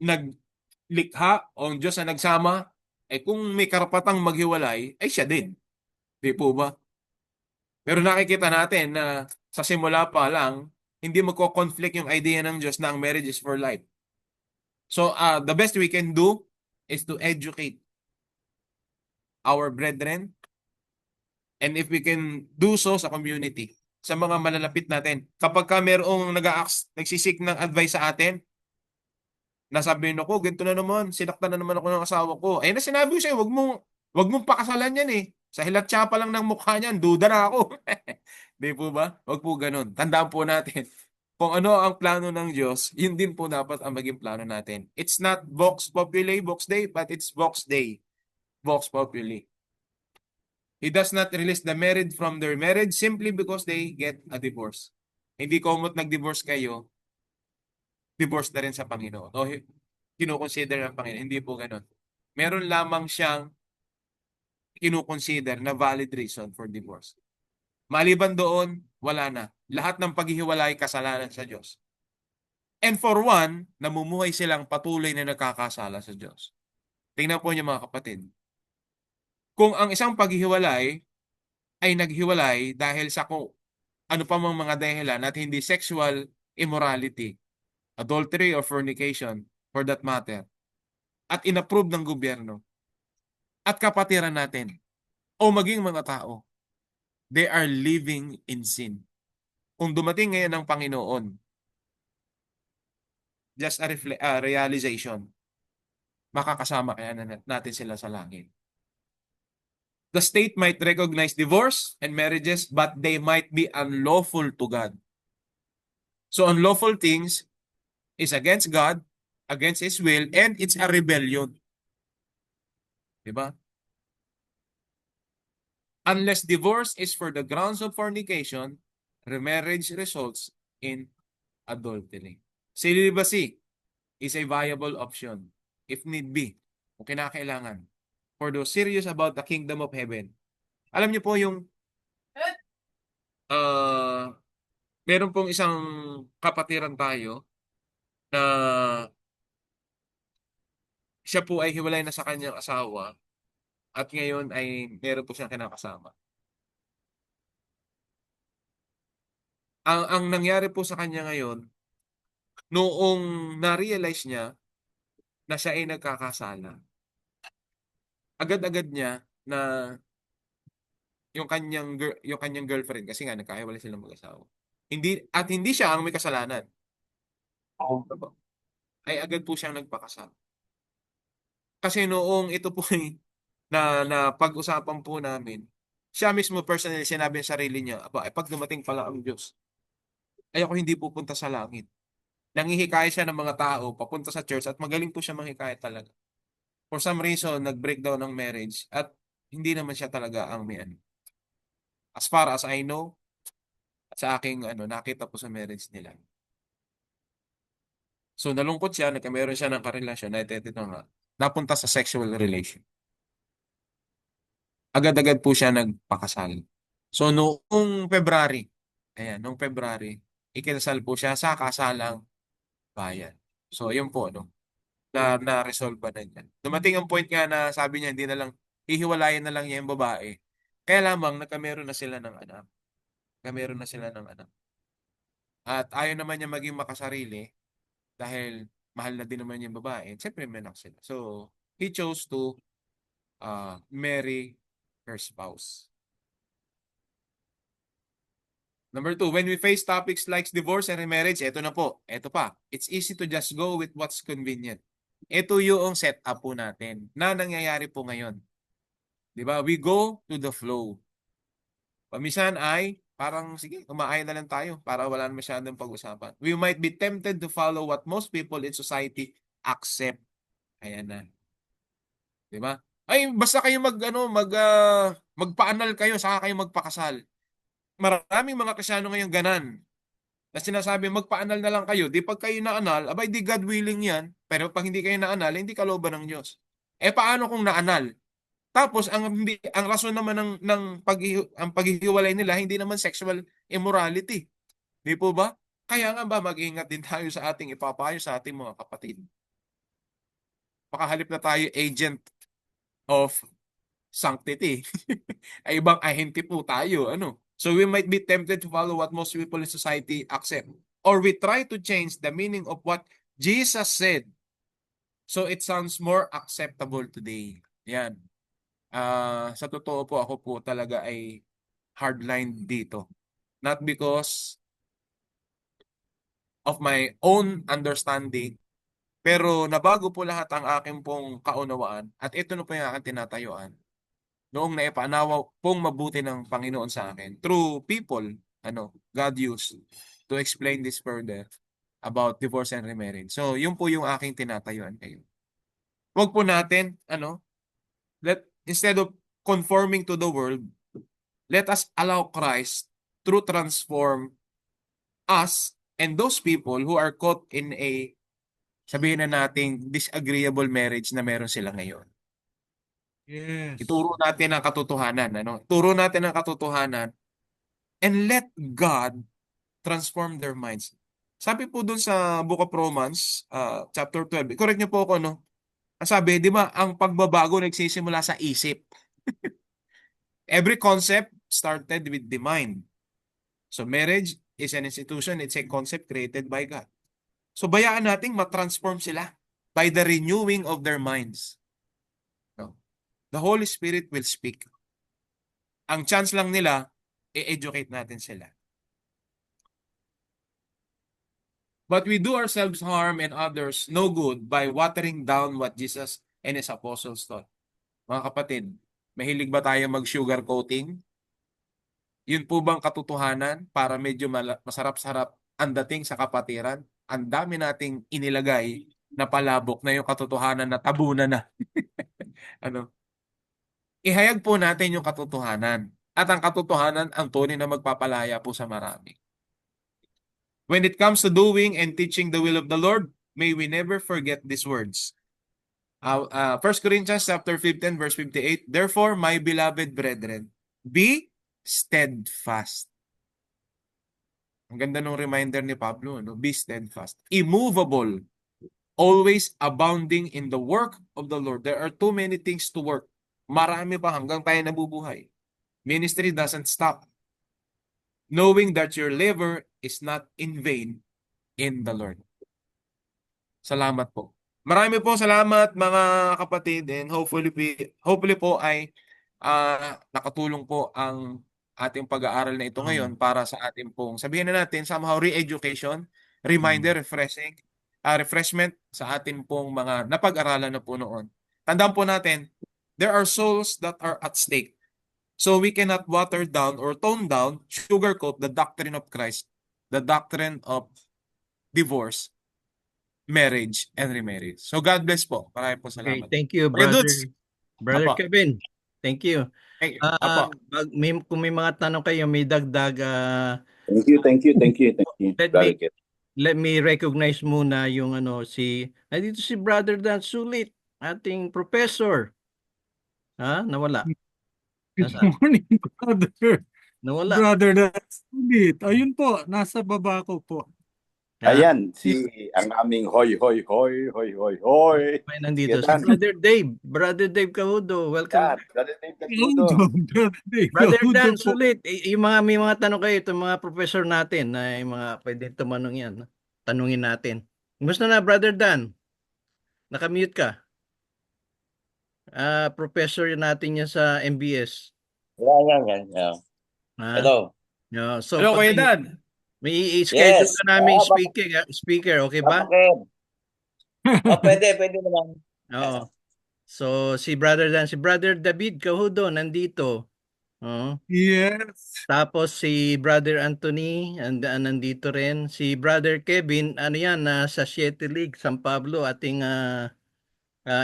naglikha o Diyos ang nagsama, Eh kung may karapatang maghiwalay, ay siya din. Di po ba? Pero nakikita natin na sa simula pa lang, hindi magko-conflict yung idea ng Diyos na ang marriage is for life. So, the best we can do is to educate our brethren, and if we can do so sa community, sa mga malalapit natin. Kapag ka merong nagsisik ng advice sa atin, nasabihin ako, ganito na naman, sinaktan na naman ako ng asawa ko. Eh, na sinabi ko sa'yo, wag mong pakasalan yan eh. Sa hilatsa pa lang ng mukha niyan, duda na ako. Di po ba? Wag po ganun. Tandaan po natin, kung ano ang plano ng Diyos, yun din po dapat ang maging plano natin. It's not Vox Populi, Vox Dei, but it's Vox Dei, Vox Populi. He does not release the married from their marriage simply because they get a divorce. Hindi komot nag-divorce kayo, divorce na rin sa Panginoon. O kinukonsider ng Panginoon. Hindi po ganun. Meron lamang siyang kinukonsider na valid reason for divorce. Maliban doon, wala na. Lahat ng paghihiwalay, kasalanan sa Diyos. And for one, namumuhay silang patuloy na nagkakasala sa Diyos. Tingnan po niyo mga kapatid. Kung ang isang paghihiwalay ay naghiwalay dahil sa kung ano pa mang mga dahilan at hindi sexual immorality, adultery or fornication for that matter, at inapprove ng gobyerno at kapatiran natin o maging mga tao, they are living in sin. Kung dumating ngayon ng Panginoon, just a realization, makakasama kaya natin sila sa langit. The state might recognize divorce and marriages, but they might be unlawful to God. So unlawful things is against God, against His will, and it's a rebellion. Diba? Unless divorce is for the grounds of fornication, remarriage results in adultery. Celibacy is a viable option if need be, kung kinakailangan, for those serious about the kingdom of heaven. Alam niyo po yung meron pong isang kapatiran tayo na siya po ay hiwalay na sa kanyang asawa at ngayon ay meron po siyang kinakasama. Ang nangyari po sa kanya ngayon, noong na-realize niya na siya ay nagkakasala, agad-agad niya na yung kanyang girlfriend, kasi nga nagkahiwalay silang mag-asawa. Hindi siya ang may kasalanan. Ay agad po siyang nagpakasal. Kasi noong ito po ay na pag-usapan po namin, siya mismo personally sinabi sa sarili niya, pag dumating pala ang Diyos, ay ako hindi pupunta sa langit. Nanghihikayat siya ng mga tao papunta sa church at magaling po siya manghikayat talaga. For some reason, nag-breakdown ng marriage at hindi naman siya talaga ang may ano. As far as I know, at sa aking nakita po sa marriage nila. So nalungkot siya, nagkameron siya ng karelasyon na ito nga, napunta sa sexual relation. Agad-agad po siya nagpakasal. So noong February, ikinasal po siya sa kasalang bayan. So yun po, na-resolve na niya. Dumating ang point nga na sabi niya, hindi na lang, hihiwalayan na lang niya yung babae. Kaya lamang, nagkameron na sila ng anak. At ayaw naman niya maging makasarili dahil mahal na din naman yung babae. Siyempre, may anak sila. So, he chose to marry her spouse. Number 2, when we face topics like divorce and remarriage, ito na po. Ito pa. It's easy to just go with what's convenient. Ito yung setup po natin na nangyayari po ngayon. Diba? We go to the flow. Paminsan ay parang, sige, umaayon na lang tayo para wala na masyadong pag-usapan. We might be tempted to follow what most people in society accept. Ayan na. Diba? Ay, basta kayo magpa-anal kayo, saka kayo magpakasal. Maraming mga Kristiyano ngayon ganan na sinasabi magpa-anal na lang kayo. Di pag kayo na-anal, abay di God willing yan. Pero pag hindi kayo na-anal, hindi kalooban ng Diyos. Paano kung na-anal? Tapos ang rason naman ang paghihiwalay nila hindi naman sexual immorality. Di po ba? Kaya nga ba mag-ingat din tayo sa ating ipapayo sa ating mga kapatid. Pakahalip na tayo agent of sanctity. Ay ibang ahente po tayo, ano? So we might be tempted to follow what most people in society accept. Or we try to change the meaning of what Jesus said. So it sounds more acceptable today. Yan. Sa totoo po, ako po talaga ay hardline dito. Not because of my own understanding, pero nabago po lahat ang aking pong kaunawaan at ito na po yung aking tinatayuan. Noong naipanawa pong mabuti ng Panginoon sa akin through people, God used to explain this further about divorce and remarriage. So, yun po yung aking tinatayuan kayo. Huwag po natin, instead of conforming to the world, let us allow Christ to transform us and those people who are caught in a, sabihin na nating, disagreeable marriage na meron sila ngayon. Yes. Ituro natin ang katotohanan, Turo natin ang katotohanan and let God transform their minds. Sabi po dun sa Book of Romans, chapter 12, correct niyo po ako, no? Ang sabi, di ba, ang pagbabago nagsisimula sa isip. Every concept started with the mind. So marriage is an institution, it's a concept created by God. So bayaan nating matransform sila by the renewing of their minds. No? The Holy Spirit will speak. Ang chance lang nila, i-educate natin sila. But we do ourselves harm and others no good by watering down what Jesus and His apostles taught. Mga kapatid, mahilig ba tayo mag-sugar coating? Yun po bang katotohanan para medyo masarap-sarap ang dating sa kapatiran? Ang dami nating inilagay na palabok na yung katotohanan na tabunan na. Ihayag po natin yung katotohanan. At ang katotohanan ang tunay na magpapalaya po sa marami. When it comes to doing and teaching the will of the Lord, may we never forget these words. 1 Corinthians chapter 15 verse 58, therefore, my beloved brethren, be steadfast. Ang ganda ng reminder ni Pablo, be steadfast. Immovable, always abounding in the work of the Lord. There are too many things to work. Marami pa hanggang tayo nabubuhay. Ministry doesn't stop. Knowing that your labor is not in vain in the Lord. Salamat po. Marami po salamat mga kapatid and hopefully po ay nakatulong po ang ating pag-aaral na ito ngayon para sa ating pong, sabihin na natin, somehow re-education, reminder, refreshment sa ating pong mga napag-aralan na po noon. Tandaan po natin, there are souls that are at stake. So we cannot water down or tone down, sugarcoat the doctrine of Christ, the doctrine of divorce, marriage, and remarriage. So God bless po. Maraming po Okay, salamat. thank you, Kuya brother. Dudes. Brother Apo. Kevin, thank you. Thank you. Apo. Kung may mga tanong kayo, may dagdag, Thank you. Brother Kit. let me recognize muna yung nandito si Brother Dan Sulit, ating professor. Nawala. Good Nasaan? morning, brother. Nawala. Brother, that's it. Ayun po, nasa baba ko po. Ayan, ang aming hoy. May nandito si Yan. Brother Dave Cahudo. Welcome. Yan, Brother Dave Cagudo. Brother Dan Sulit, may mga tanong kayo, itong mga professor natin na yung mga pwede tumanong yan. Tanungin natin. Gusto na, Brother Dan? Nakamute ka. Professor natin yan sa MBS. Yan. Ha? Hello. So, Hello, Kuya Dan. may i-schedule Yes. ka namin speaker, okay ba? Okay. Pwede naman. Oo. So, si Brother David Cahudo nandito. Oo. Yes. Tapos si Brother Anthony nandito rin. Si Brother Kevin, sa Siete League, San Pablo, ating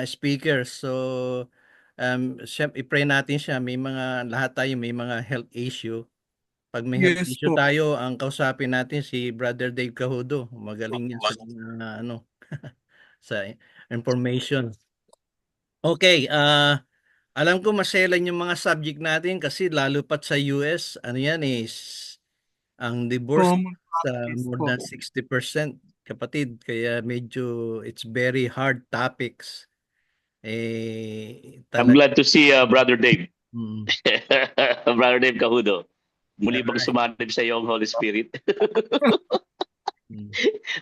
speaker. So, i-pray natin siya. Lahat tayo may mga health issue. Pag may health Yes issue po. tayo, ang kausapin natin si Brother Dave Cahudo. Magaling yan sa sa information. Okay, alam ko maselan yung mga subject natin kasi lalo pat sa US, ang divorce Common sa practice more po. than 60%, kapatid. Kaya medyo it's very hard topics. I'm glad to see Brother Dave. Mm. Brother Dave Cahudo. Muli bang Alright. sumanib sa iyo ang Holy Spirit? Mm.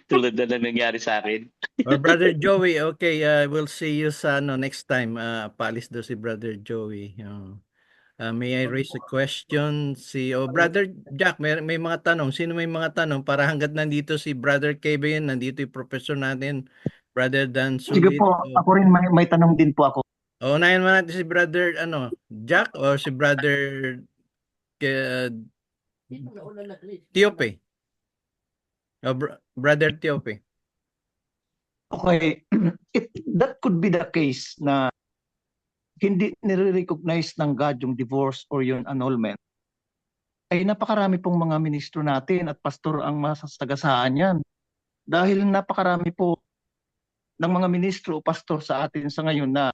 Tulad na nangyari sa akin. Or Brother Joey, okay, we'll see you sa next time. Paalis daw si Brother Joey. May I raise a question? Brother Jack, may mga tanong. Sino may mga tanong? Para hanggat nandito si Brother Kevin, nandito yung professor natin, Brother Dan Sige Sulit. po, ako rin may tanong din po ako. Unahin mo natin si Brother Jack or si Brother Tiope. Brother Tiope. Okay, that could be the case na hindi nire-recognize ng God yung divorce or yung annulment. Ay napakarami pong mga ministro natin at pastor ang masasagasaan yan. Dahil napakarami po ng mga ministro o pastor sa atin sa ngayon na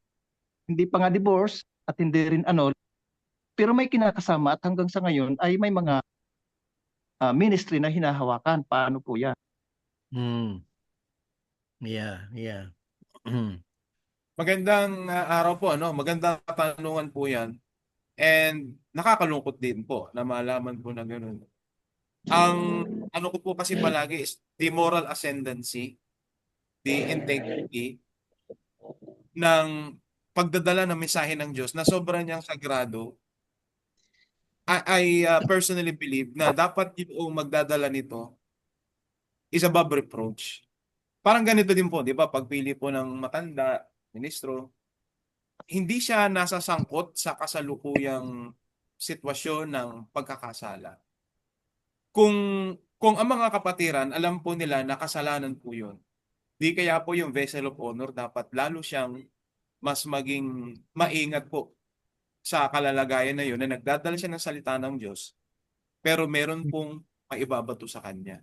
hindi pa nga divorce at hindi rin annul, pero may kinakasama at hanggang sa ngayon ay may mga ministry na hinahawakan. Paano po yan? Yeah. Magandang araw po, magandang katanungan po yan. And nakakalungkot din po na malaman po na gano'n. Ang ano ko po kasi palagi is the moral ascendancy, the integrity ng pagdadala ng mensahe ng Diyos na sobrang niyang sagrado. I personally believe na dapat yung magdadala nito is above reproach. Parang ganito din po, di ba? Pagpili po ng matanda, ministro, hindi siya nasasangkot sa kasalukuyang sitwasyon ng pagkakasala. Kung ang mga kapatiran, alam po nila na kasalanan po yun, di kaya po yung vessel of honor dapat lalo siyang mas maging maingat po sa kalalagayan na yun na nagdadala siya ng salita ng Diyos, pero meron pong maibabato sa kanya.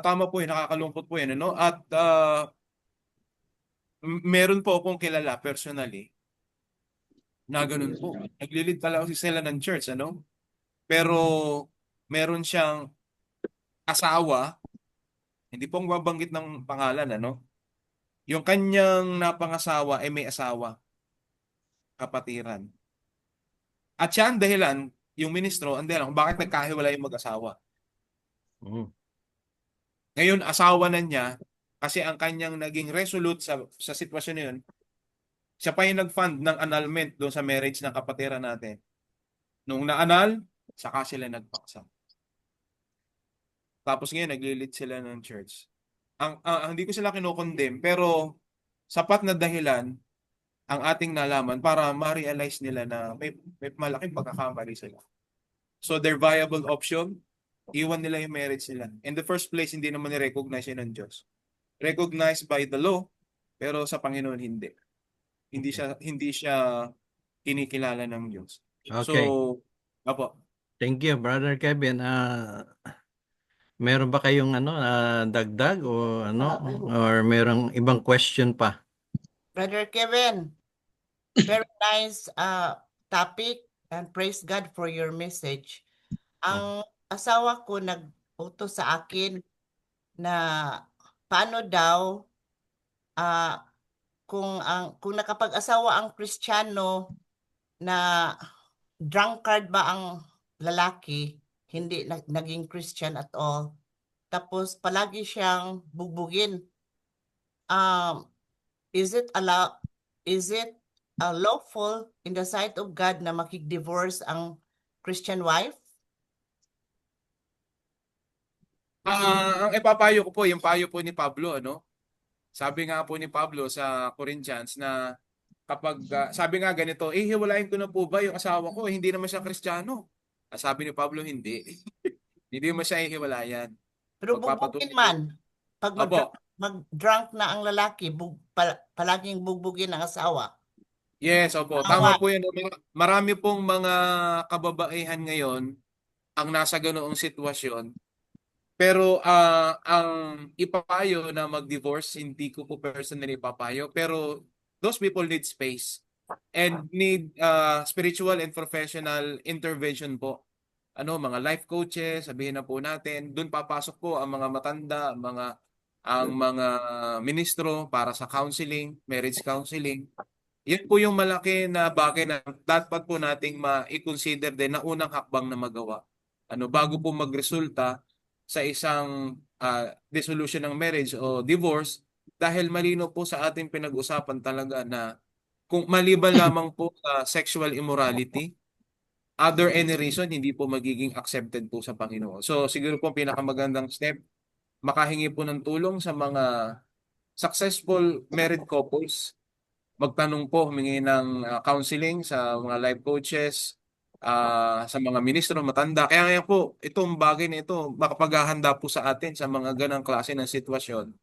Tama po yun, nakakalungkot po yan. At meron po akong kilala personally na ganun po. Naglilid talaga sila ng church, pero meron siyang asawa, hindi po ang babanggit ng pangalan, yung kanyang napangasawa ay may asawa, kapatiran. At siya ang dahilan, yung ministro, ang dahilan kung bakit nagkahiwalay yung mag-asawa. Ngayon, asawa na niya, kasi ang kanyang naging resolute sa sitwasyon na yun, siya pa yung nag-fund ng annulment doon sa marriage ng kapatiran natin. Nung na-annul, saka sila nagpaksa. Tapos ngayon, naglilit sila ng church. Hindi ko sila kinokondem, pero sapat na dahilan ang ating nalaman para ma-realize nila na may malaking pagkakamali sila. So their viable option, iwan nila yung marriage nila. In the first place, hindi naman ni-recognize yun ng Diyos. Recognized by the law, pero sa Panginoon hindi. Hindi siya kinikilala ng Diyos. Okay. So, apo. Thank you, Brother Kevin. Meron ba kayong dagdag o or merong ibang question pa? Brother Kevin, very nice topic and praise God for your message. Ang asawa ko nag-utos sa akin na paano daw kung nakapag-asawa ang Kristiyano na drunkard ba ang lalaki, hindi naging Christian at all, tapos palagi siyang bugbugin. Is it lawful in the sight of God na makig-divorce ang Christian wife? Ang ipapayo ko po, yung payo po ni Pablo, Sabi nga po ni Pablo sa Corinthians na kapag, sabi nga ganito, hiwalayin ko na po ba yung asawa ko? Hindi naman siya Kristiyano. Sabi ni Pablo, hindi. Hindi mo siya ihiwalayan. Pero bugbugin man. Pag mag-drunk na ang lalaki, palaging bugbugin ang asawa. Yes, opo. Tama po yan. Marami pong mga kababaihan ngayon ang nasa ganoong sitwasyon. Pero ang ipapayo na mag-divorce, hindi ko po personally ipapayo. Pero those people need space and need spiritual and professional intervention po. Mga life coaches, sabihin na po natin, doon papasok po ang mga matanda, mga ang mga ministro para sa counseling, marriage counseling. Yan po yung malaki na bagay na dapat po nating ma-consider din na unang hakbang na magawa. Bago po magresulta sa isang dissolution ng marriage o divorce, dahil malino po sa ating pinag-usapan talaga na kung maliban lamang po sa sexual immorality, other any reason, hindi po magiging accepted po sa Panginoon. So siguro po ang pinakamagandang step, makahingi po ng tulong sa mga successful married couples, magtanong po, humingi ng counseling sa mga life coaches, sa mga ministro matanda. Kaya ngayon po, itong bagay na ito, makapaghahanda po sa atin sa mga ganang klase ng sitwasyon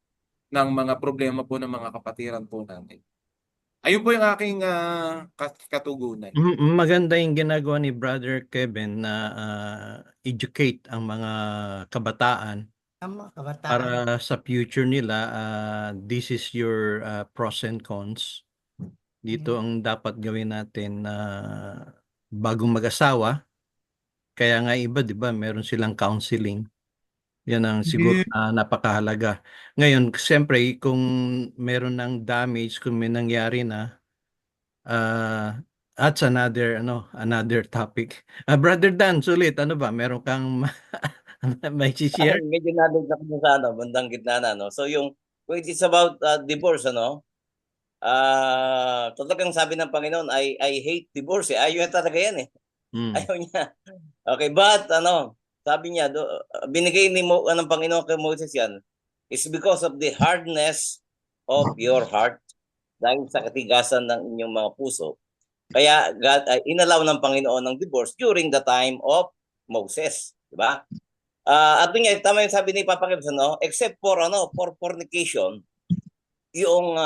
ng mga problema po ng mga kapatiran po natin. Ayun po yung aking katugunan. Maganda yung ginagawa ni Brother Kevin na educate ang mga kabataan Tama, kabataan. para sa future nila. This is your pros and cons. Dito ang dapat gawin natin bagong mag-asawa. Kaya nga iba, di ba, meron silang counseling. Yan ang siguro na napakahalaga. Ngayon, siyempre, kung meron ng damage, kung may nangyari na, that's another topic. Brother Dan, sulit, ano ba? Meron kang may share? Medyo nabig na kami sa bandang gitna na, no? So yung, when it's about divorce, talagang sabi ng Panginoon, I hate divorce. Ayaw niya talaga yan eh. Ayaw niya. Okay, but sabi niya, binigay ng Panginoon kay Moses yan, is because of the hardness of your heart, dahil sa katigasan ng inyong mga puso. Kaya inalaw ng Panginoon ng divorce during the time of Moses, di ba? At yun nga, tama yung sabi ni Papa Kebs, except for fornication, yung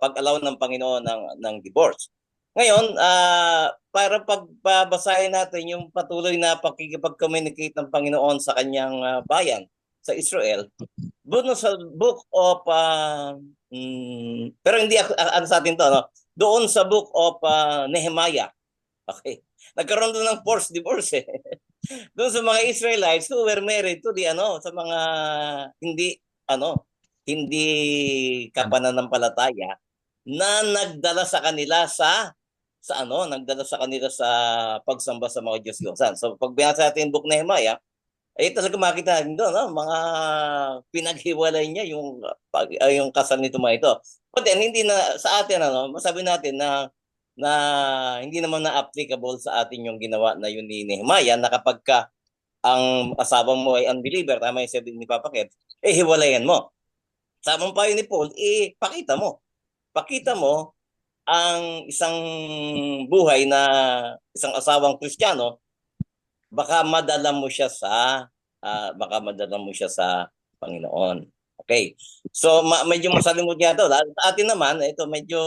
pag-allow ng Panginoon ng divorce. Ngayon, para pagbabasahin natin yung patuloy na pakikipag-communicate ng Panginoon sa kanyang bayan, sa Israel, doon sa book of, pero hindi sa atin to, doon sa book of Nehemiah, okay, nagkaroon doon ng forced divorce eh. Doon sa mga Israelites who were married to sa mga hindi kapananampalataya na nagdala sa kanila sa pagsamba sa mga Diyos-Diyosan. So pag binasa natin yung book ng Nehemiah, ay talaga makita natin doon, mga pinaghiwalay niya yung kasal nito mga ito. But then hindi na sa atin masabi natin na hindi naman na applicable sa atin yung ginawa na yun ni Nehemiah, na kapag ang asawa mo ay unbeliever, tama yung sabi ni Papa Kev, hiwalayan mo. Samang payo ni Paul, pakita mo ang isang buhay na isang asawang Kristiyano, baka madala mo siya sa Panginoon. Okay. So medyo masalimot niya ito. Sa atin naman, ito medyo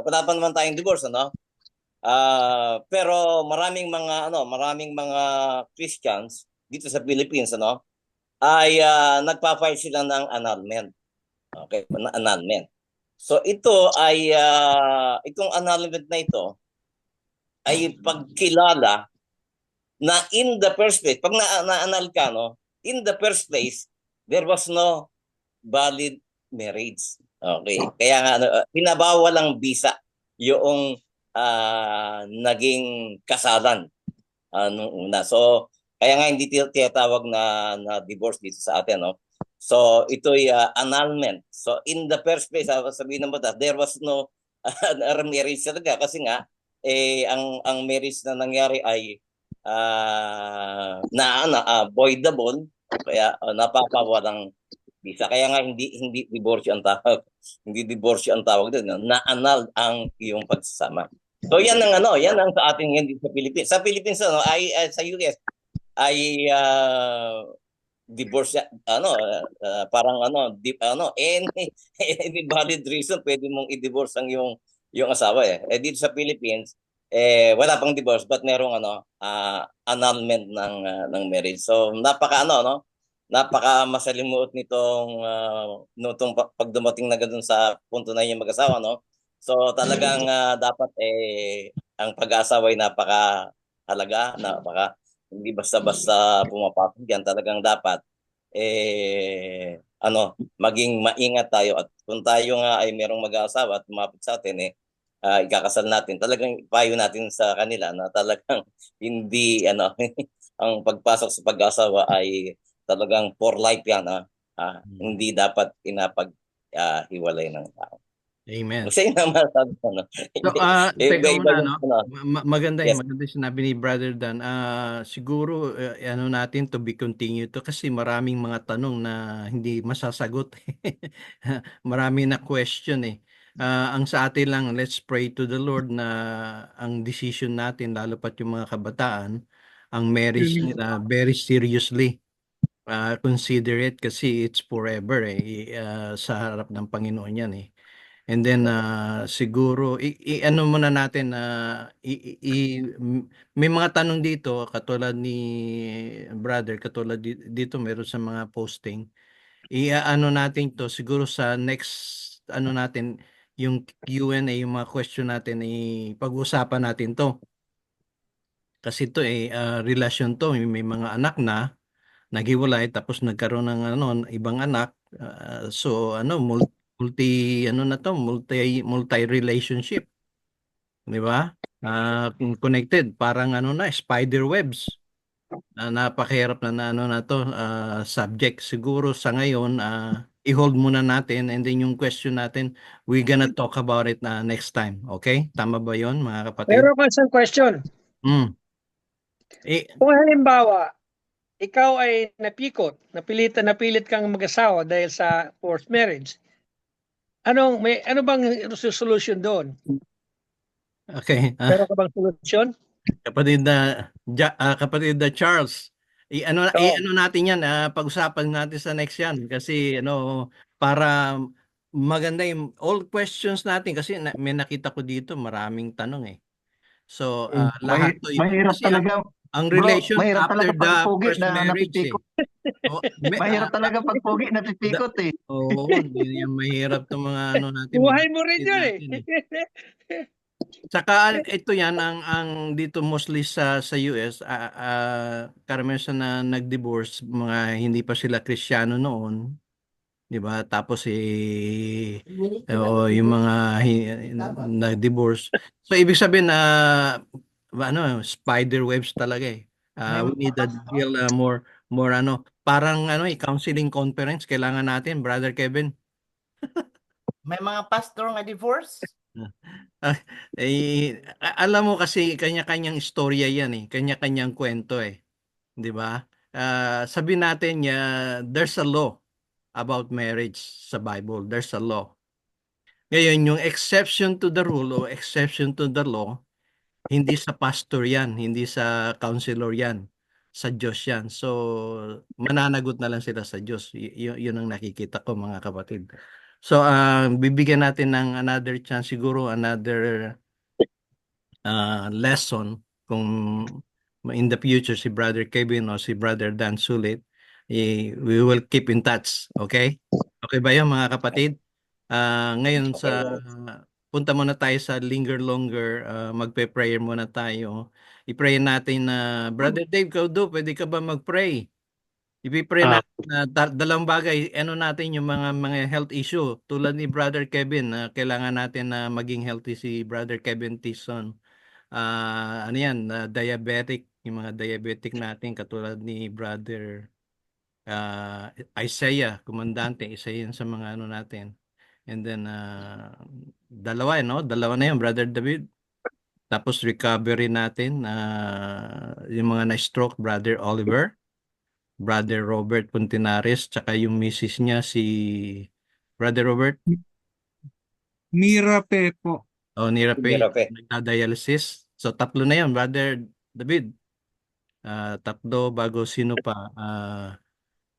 wala pa naman tayong divorce, pero maraming mga Christians dito sa Philippines, ay nagpa-file sila ng annulment. Okay, annulment. So ito ay itong annulment na ito ay pagkilala na in the first place, pag na-annul ka, in the first place, there was no valid marriage. Okay. Kaya nga, pinabawal ang bisa yung naging kasalan nung una. So, kaya nga hindi tinatawag na divorce dito sa atin, So, ito'y annulment. So, in the first place, sabihin ng batas, there was no marriage talaga kasi nga, ang marriage na nangyari ay voidable, kaya napapawalang bisa. Kaya nga hindi divorce ang tawag. Hindi divorce ang tawag doon. Na-annul ang iyong pagsasama. So yan ang sa atin ngayon dito sa Philippines. Sa Philippines ay sa US ay divorce parang any valid reason pwede mong i-divorce ang yung asawa eh. Dito sa Philippines wala pang divorce but merong annulment ng marriage. So napaka masalimuot nitong pag dumating na ganoon sa punto na yung mag-asawa, So talagang dapat ang pag-aasawa ay napakahalaga, hindi basta-basta pumapasok yan. Talagang dapat maging maingat tayo at kung tayo nga ay merong mag-aasawa at lumapit sa atin ikakasal natin, talagang payo natin sa kanila na talagang hindi ang pagpasok sa pag-asawa ay talagang for life yan. Hindi dapat hiwalay ng tao. Amen. Kasi naman sabi ko, So, teka iba-iba muna, yung maganda Yes. maganda yung sinabi ni Brother Dan. Siguro, natin to be continued to kasi maraming mga tanong na hindi masasagot. Marami na question eh. Ang sa atin lang, let's pray to the Lord na ang decision natin, lalo pat yung mga kabataan, ang marriage nila very seriously. Consider it kasi it's forever sa harap ng Panginoon yan eh. And then siguro ano muna natin may mga tanong dito katulad ni brother, katulad dito meron sa mga posting. Ano natin to siguro sa next natin yung Q&A, yung mga question natin pag-usapan natin to. Kasi to relasyon to, may mga anak na naghiwalay tapos nagkaroon ng ibang anak. So multi relationship, di ba? Connected, parang spider webs. Napakahirap na na to subject. Siguro sa ngayon i-hold muna natin and then yung question natin we're gonna talk about it next time. Okay? Tama ba 'yon, mga kapatid? Pero isang question. Kung halimbawa, ikaw ay napilit kang mag-asawa dahil sa forced marriage, ano bang solution doon? Okay. Meron ka bang solusyon? Kapatid na Charles, ano natin yan, pag-usapan natin sa next yan kasi para maganda yung all questions natin kasi may nakita ko dito maraming tanong eh. So lahat to Mahirap kasi talaga. ang Bro, relation mahirap after talaga the pag pogi first na marriage napipikot. Mahirap talaga pag pogi na napipikot eh. Oo, yung mahirap tong mga natin. Buhay mo rin yun natin, Saka ito yan ang dito mostly sa US karamihan na nag-divorce mga hindi pa sila Kristiyano noon, 'di ba? Tapos yung mga nag-divorce. So ibig sabihin na spider webs talaga eh. We need a deal more parang counseling conference kailangan natin, Brother Kevin. May mga pastor nga divorce. Alam mo kasi kanya-kanyang istorya yan eh, kanya-kanyang kwento eh, 'di ba? Sabihin natin there's a law about marriage sa Bible, there's a law. Ngayon yung exception to the rule o exception to the law, hindi sa pastor yan, hindi sa counselor yan, sa Diyos yan. So mananagot na lang sila sa Diyos. Yun ang nakikita ko, mga kapatid. So bibigyan natin ng another chance, siguro another lesson kung in the future si Brother Kevin o si Brother Dan Sulit, we will keep in touch. Okay? Okay ba yun, mga kapatid? Ngayon punta muna tayo sa linger longer, magpe-prayer muna tayo. I-pray natin na Brother Dave Caudo, pwede ka ba mag-pray? I-pray natin na dalawang bagay, natin yung mga health issue tulad ni Brother Kevin, kailangan natin na maging healthy si Brother Kevin Tison. Diabetic, yung mga diabetic natin katulad ni Brother Isaiah, Komandante, isa yun sa mga natin. And then dalawa na yun, Brother David. Tapos recovery natin, yung mga na-stroke, Brother Oliver, Brother Robert Puntinares, tsaka yung misis niya si Brother Robert Mirape po. Nirape, nagda-dialysis. So tatlo na yun, Brother David. Tatlo, bago sino pa?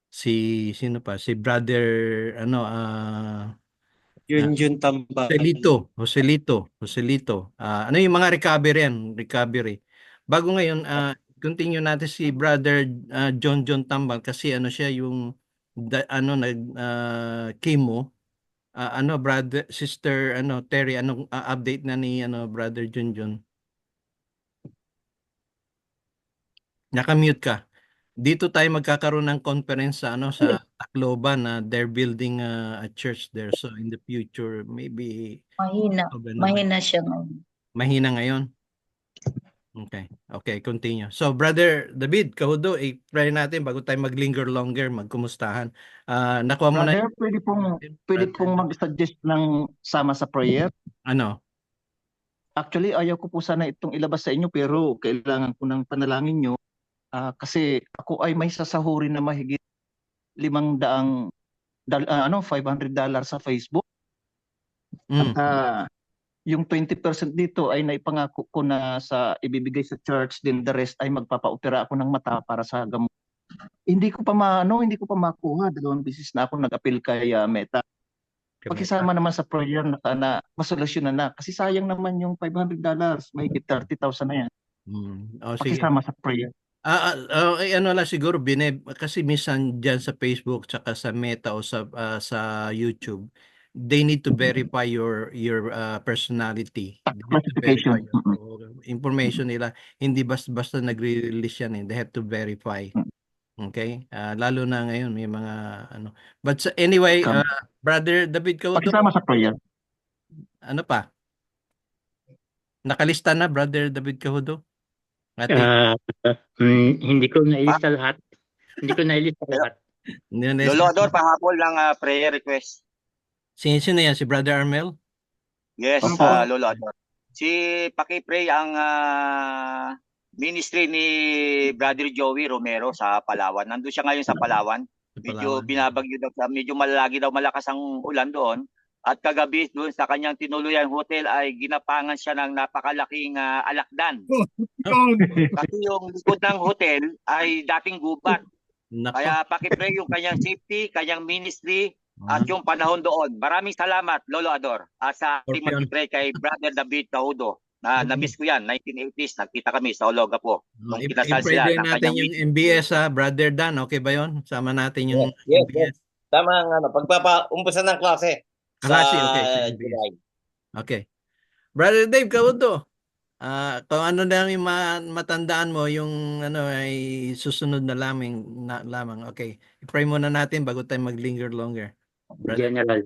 Si Brother Junjun Tambal. Joselito. Yung mga recovery. Bago ngayon, continue natin si Brother John Tambal kasi siya yung chemo. Brother, Sister Terry, anong update na ni Brother Junjun? Naka-mute ka. dito tayo magkakaroon ng conference sa ano sa Tacloban na they're building a church there. So in the future, maybe Mahina siya ngayon. mahina ngayon. Okay. Okay, continue. So, Brother David, Kahudo, i-try natin bago tayo mag-linger longer, magkumustahan. Nakuha mo na Brother, pwede pong mag-suggest ng sama sa prayer. ano? Actually, ayaw ko po sana itong ilabas sa inyo pero kailangan ko ng panalangin nyo kasi ako ay may sasahurin na mahigit $500 sa Facebook. Mm. At yung 20% dito ay naipangako ko na sa ibibigay sa church, then the rest ay magpapa-opera ako ng mata para sa gamot. Hindi ko pa makuha. 2 beses na ako nag-appeal kay Meta. Pakisama naman sa prayer na sana masolusyonan na kasi sayang naman yung $500, mahigit 30,000 na yan. Oh, sige. Pakisama sa prayer. Ano lang siguro kasi minsan diyan sa Facebook tsaka sa Meta o sa YouTube, they need to verify your personality. They need to verify your information nila. Hindi basta nagre-release yan. They have to verify. Okay? Lalo na ngayon may mga ano. But anyway, Brother David Kahudo, Pakisama sa prayer. ano pa? Nakalista na, Brother David Kahudo? Hindi ko nailista lahat. Lolo Ador, pahabol ng prayer request. Sino yan? Si Brother Armel? Yes, Lolo Ador. Paki-pray ang ministry ni Brother Joey Romero sa Palawan. Nandun siya ngayon sa Palawan. Medyo binabagyo daw, medyo malakas ang ulan doon. At kagabi doon sa kanyang tinuluyan hotel ay ginapangan siya ng napakalaking alakdan. Kasi yung likod ng hotel ay dating gubat. Kaya paki-pray yung kanyang safety, kanyang ministry, at yung panahon doon. Maraming salamat, Lolo Ador. Sa ating mag-pray kay Brother David Kahudo. Na-miss ko yan, 1980s, nagkita kami sa Olongapo. Nung kinasal I-pray sila din natin yung MBS, Brother Dan. Okay ba yun? Sama natin yung MBS. Tama ang pagpapaumpisa ng klase. Klase, okay. July. Okay. Brother Dave Kahudo, kung ano lang yung matandaan mo, yung ano ay susunod na lamang. Okay. I-pray muna natin bago tayo mag-linger longer. General.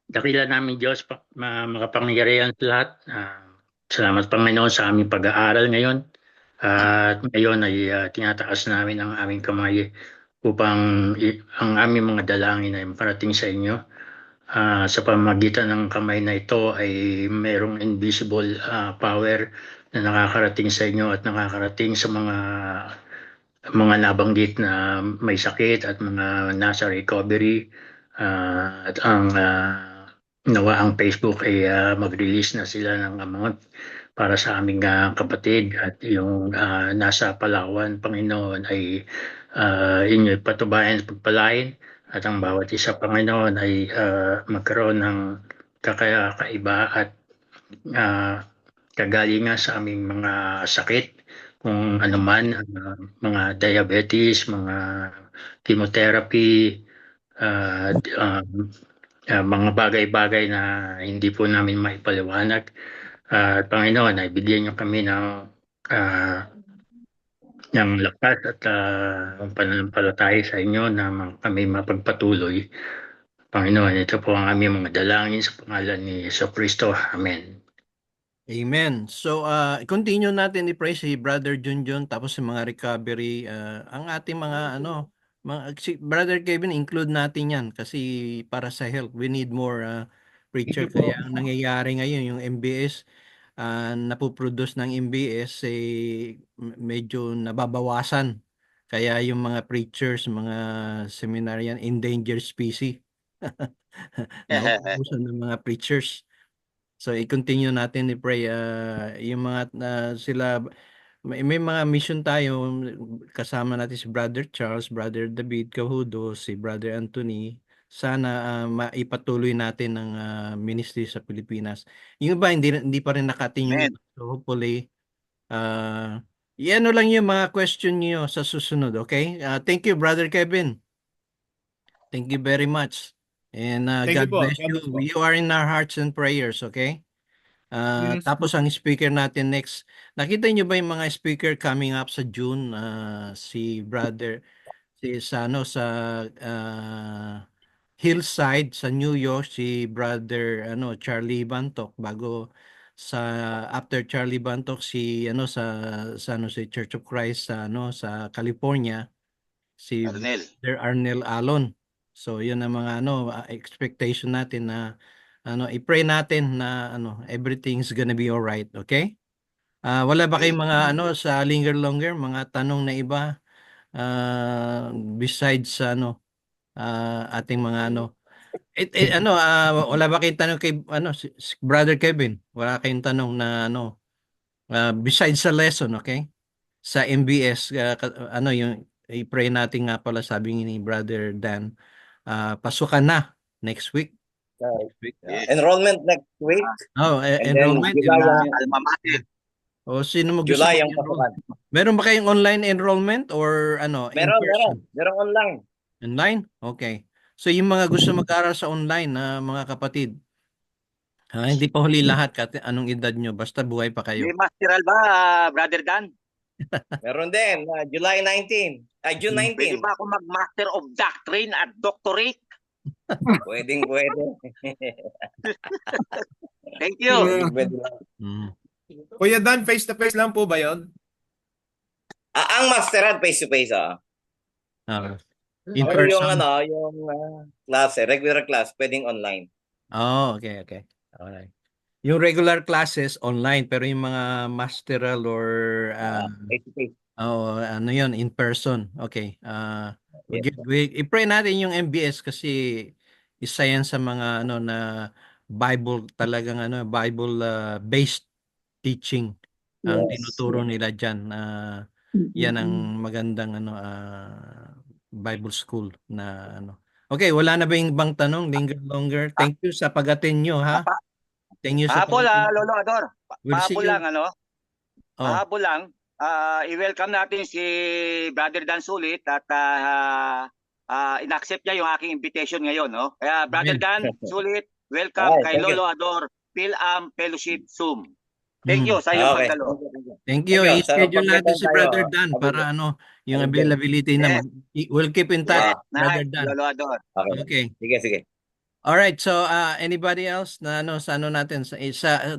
Dakila namin Diyos, makapangyarihan sa lahat. Salamat Panginoon sa aming pag-aaral ngayon. At ngayon ay tinataas namin ang aming kamay upang ang aming mga dalangin ay makarating sa inyo. Sa pamamagitan ng kamay na ito ay mayroong invisible power na nakakarating sa inyo at nakakarating sa mga nabanggit na may sakit at mga nasa recovery. At ang nawa ang Facebook ay mag-release na sila ng amount para sa aming kapatid at yung nasa Palawan, Panginoon ay inyo'y patubayan at pagpalain at ang bawat isa, Panginoon, ay magkaroon ng kakaiba at kagalingan sa aming mga sakit, kung anuman, mga diabetes, mga chemotherapy, mga bagay-bagay na hindi po namin maipaliwanag. Panginoon, ay bigyan niyo kami ng lakas at pananampalataya sa inyo na kami mapagpatuloy. Panginoon, ito po ang aming mga dalangin sa pangalan ni Jesucristo. Amen. Amen. So, continue natin i-pray si Brother Junjun tapos sa mga recovery. Ang ating mga si Brother Kevin, include natin yan kasi para sa health, we need more preacher. Kaya ang nangyayari ngayon, yung MBS, napoproduce ng MBS, medyo nababawasan. Kaya yung mga preachers, mga seminarian, endangered species. Nauubusan ng mga preachers. So, i-continue natin i-pray. Yung mga sila, may mga mission tayo. Kasama natin si Brother Charles, Brother David Kahudo, si Brother Anthony. Sana maipatuloy natin ng ministry sa Pilipinas. Yung iba, hindi pa rin nakatingin. So, hopefully, yan lang yung mga question niyo sa susunod. Okay? Thank you, Brother Kevin. Thank you very much. And God bless you. You are in our hearts and prayers, okay? Yes, Tapos ang speaker natin next, nakita niyo ba yung mga speaker coming up sa June? Si brother, sa Hillside sa New York, si brother Charlie Bantok, bago after Charlie Bantok si si Church of Christ sa California, si Arnel. Brother Arnel Alon. So yun ang mga expectation natin na i-pray natin na everything's gonna be all right, okay? Wala ba kayong mga sa linger longer, mga tanong na iba besides ating mga wala ba kayong tanong kay si Brother Kevin? Wala kayong tanong na besides sa lesson, okay? Sa MBS yung i-pray natin nga pala, sabi ni Brother Dan, pasukan na next week. Enrollment next week. Oh, And then enrollment. July ang Alma mater. O sino mo gusto July ang mag-enroll? pasukan. Meron ba kayong online enrollment or in person? Meron online. Online? Okay. So yung mga gusto mag-aral sa online na mga kapatid, hindi pa huli lahat anong edad nyo, basta buhay pa kayo. May masteral ba, Brother Dan? Meron din, July 19. June 19. Pwede ba ako mag-Master of Doctrine at Doctorate? Pwede. Thank you. Kuya Dan, face-to-face lang po ba yun? Ang masteran face-to-face, In Pero yung person? yung klase, regular class, pwedeng online. Oh, okay. Alright. Yung regular classes online, pero yung mga masteral or face-to-face. yun, in person. Okay. I-pray natin yung MBS kasi isa yan sa mga na Bible talagang Bible based teaching ang tinuturo nila diyan. Yan ang magandang Bible school na Okay, wala na ba yung ibang tanong? Linger longer. Thank you sa pag-attend nyo, ha? Thank you sa Pahabol, pag-attend. Lolo Ador. We'll see Pahabol you. lang, Pahabol lang. I-welcome natin si Brother Dan Sulit at in-accept niya yung aking invitation ngayon, no? Kaya Brother Dan Sulit, welcome kay Lolo Ador Phil-Am Fellowship Zoom. Thank you sa iyong pagdalo. Thank you. I-schedule natin si Brother Dan para yung availability naman. We'll keep in touch, Brother Dan. Lolo Ador. Okay. Sige. All right. So anybody else na sa natin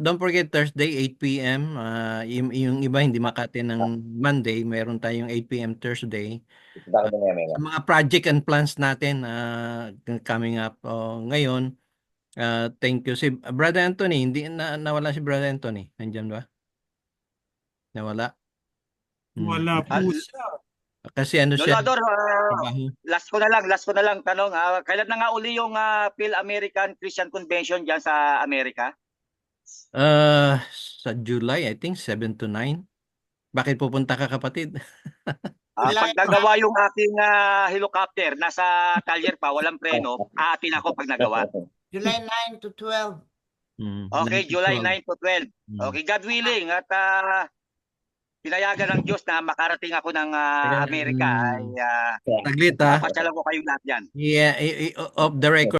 don't forget Thursday 8 PM. Yung iba hindi makatin ng Monday, meron tayong 8 PM Thursday. Sa mga project and plans natin coming up ngayon. Thank you. Si Brother Anthony, hindi nawala si Brother Anthony. Nandiyan ba? Nawala? Wala po siya. Kasi siya? Lolo Ador, last ko na lang tanong. Kailan na nga uli yung Phil-American Christian Convention dyan sa Amerika? Sa July, I think 7 to 9. Bakit pupunta ka, kapatid? Pag nagawa yung aking helicopter, nasa talyer pa, walang preno, aatin ako pag nagawa. July 9 to 12. Okay, July 9 to 12. Okay, God willing at pinayagan ng Diyos na makarating ako ng Amerika. Saglit, ha? Papasyalan ko kayong lahat yan. Yeah, off the record.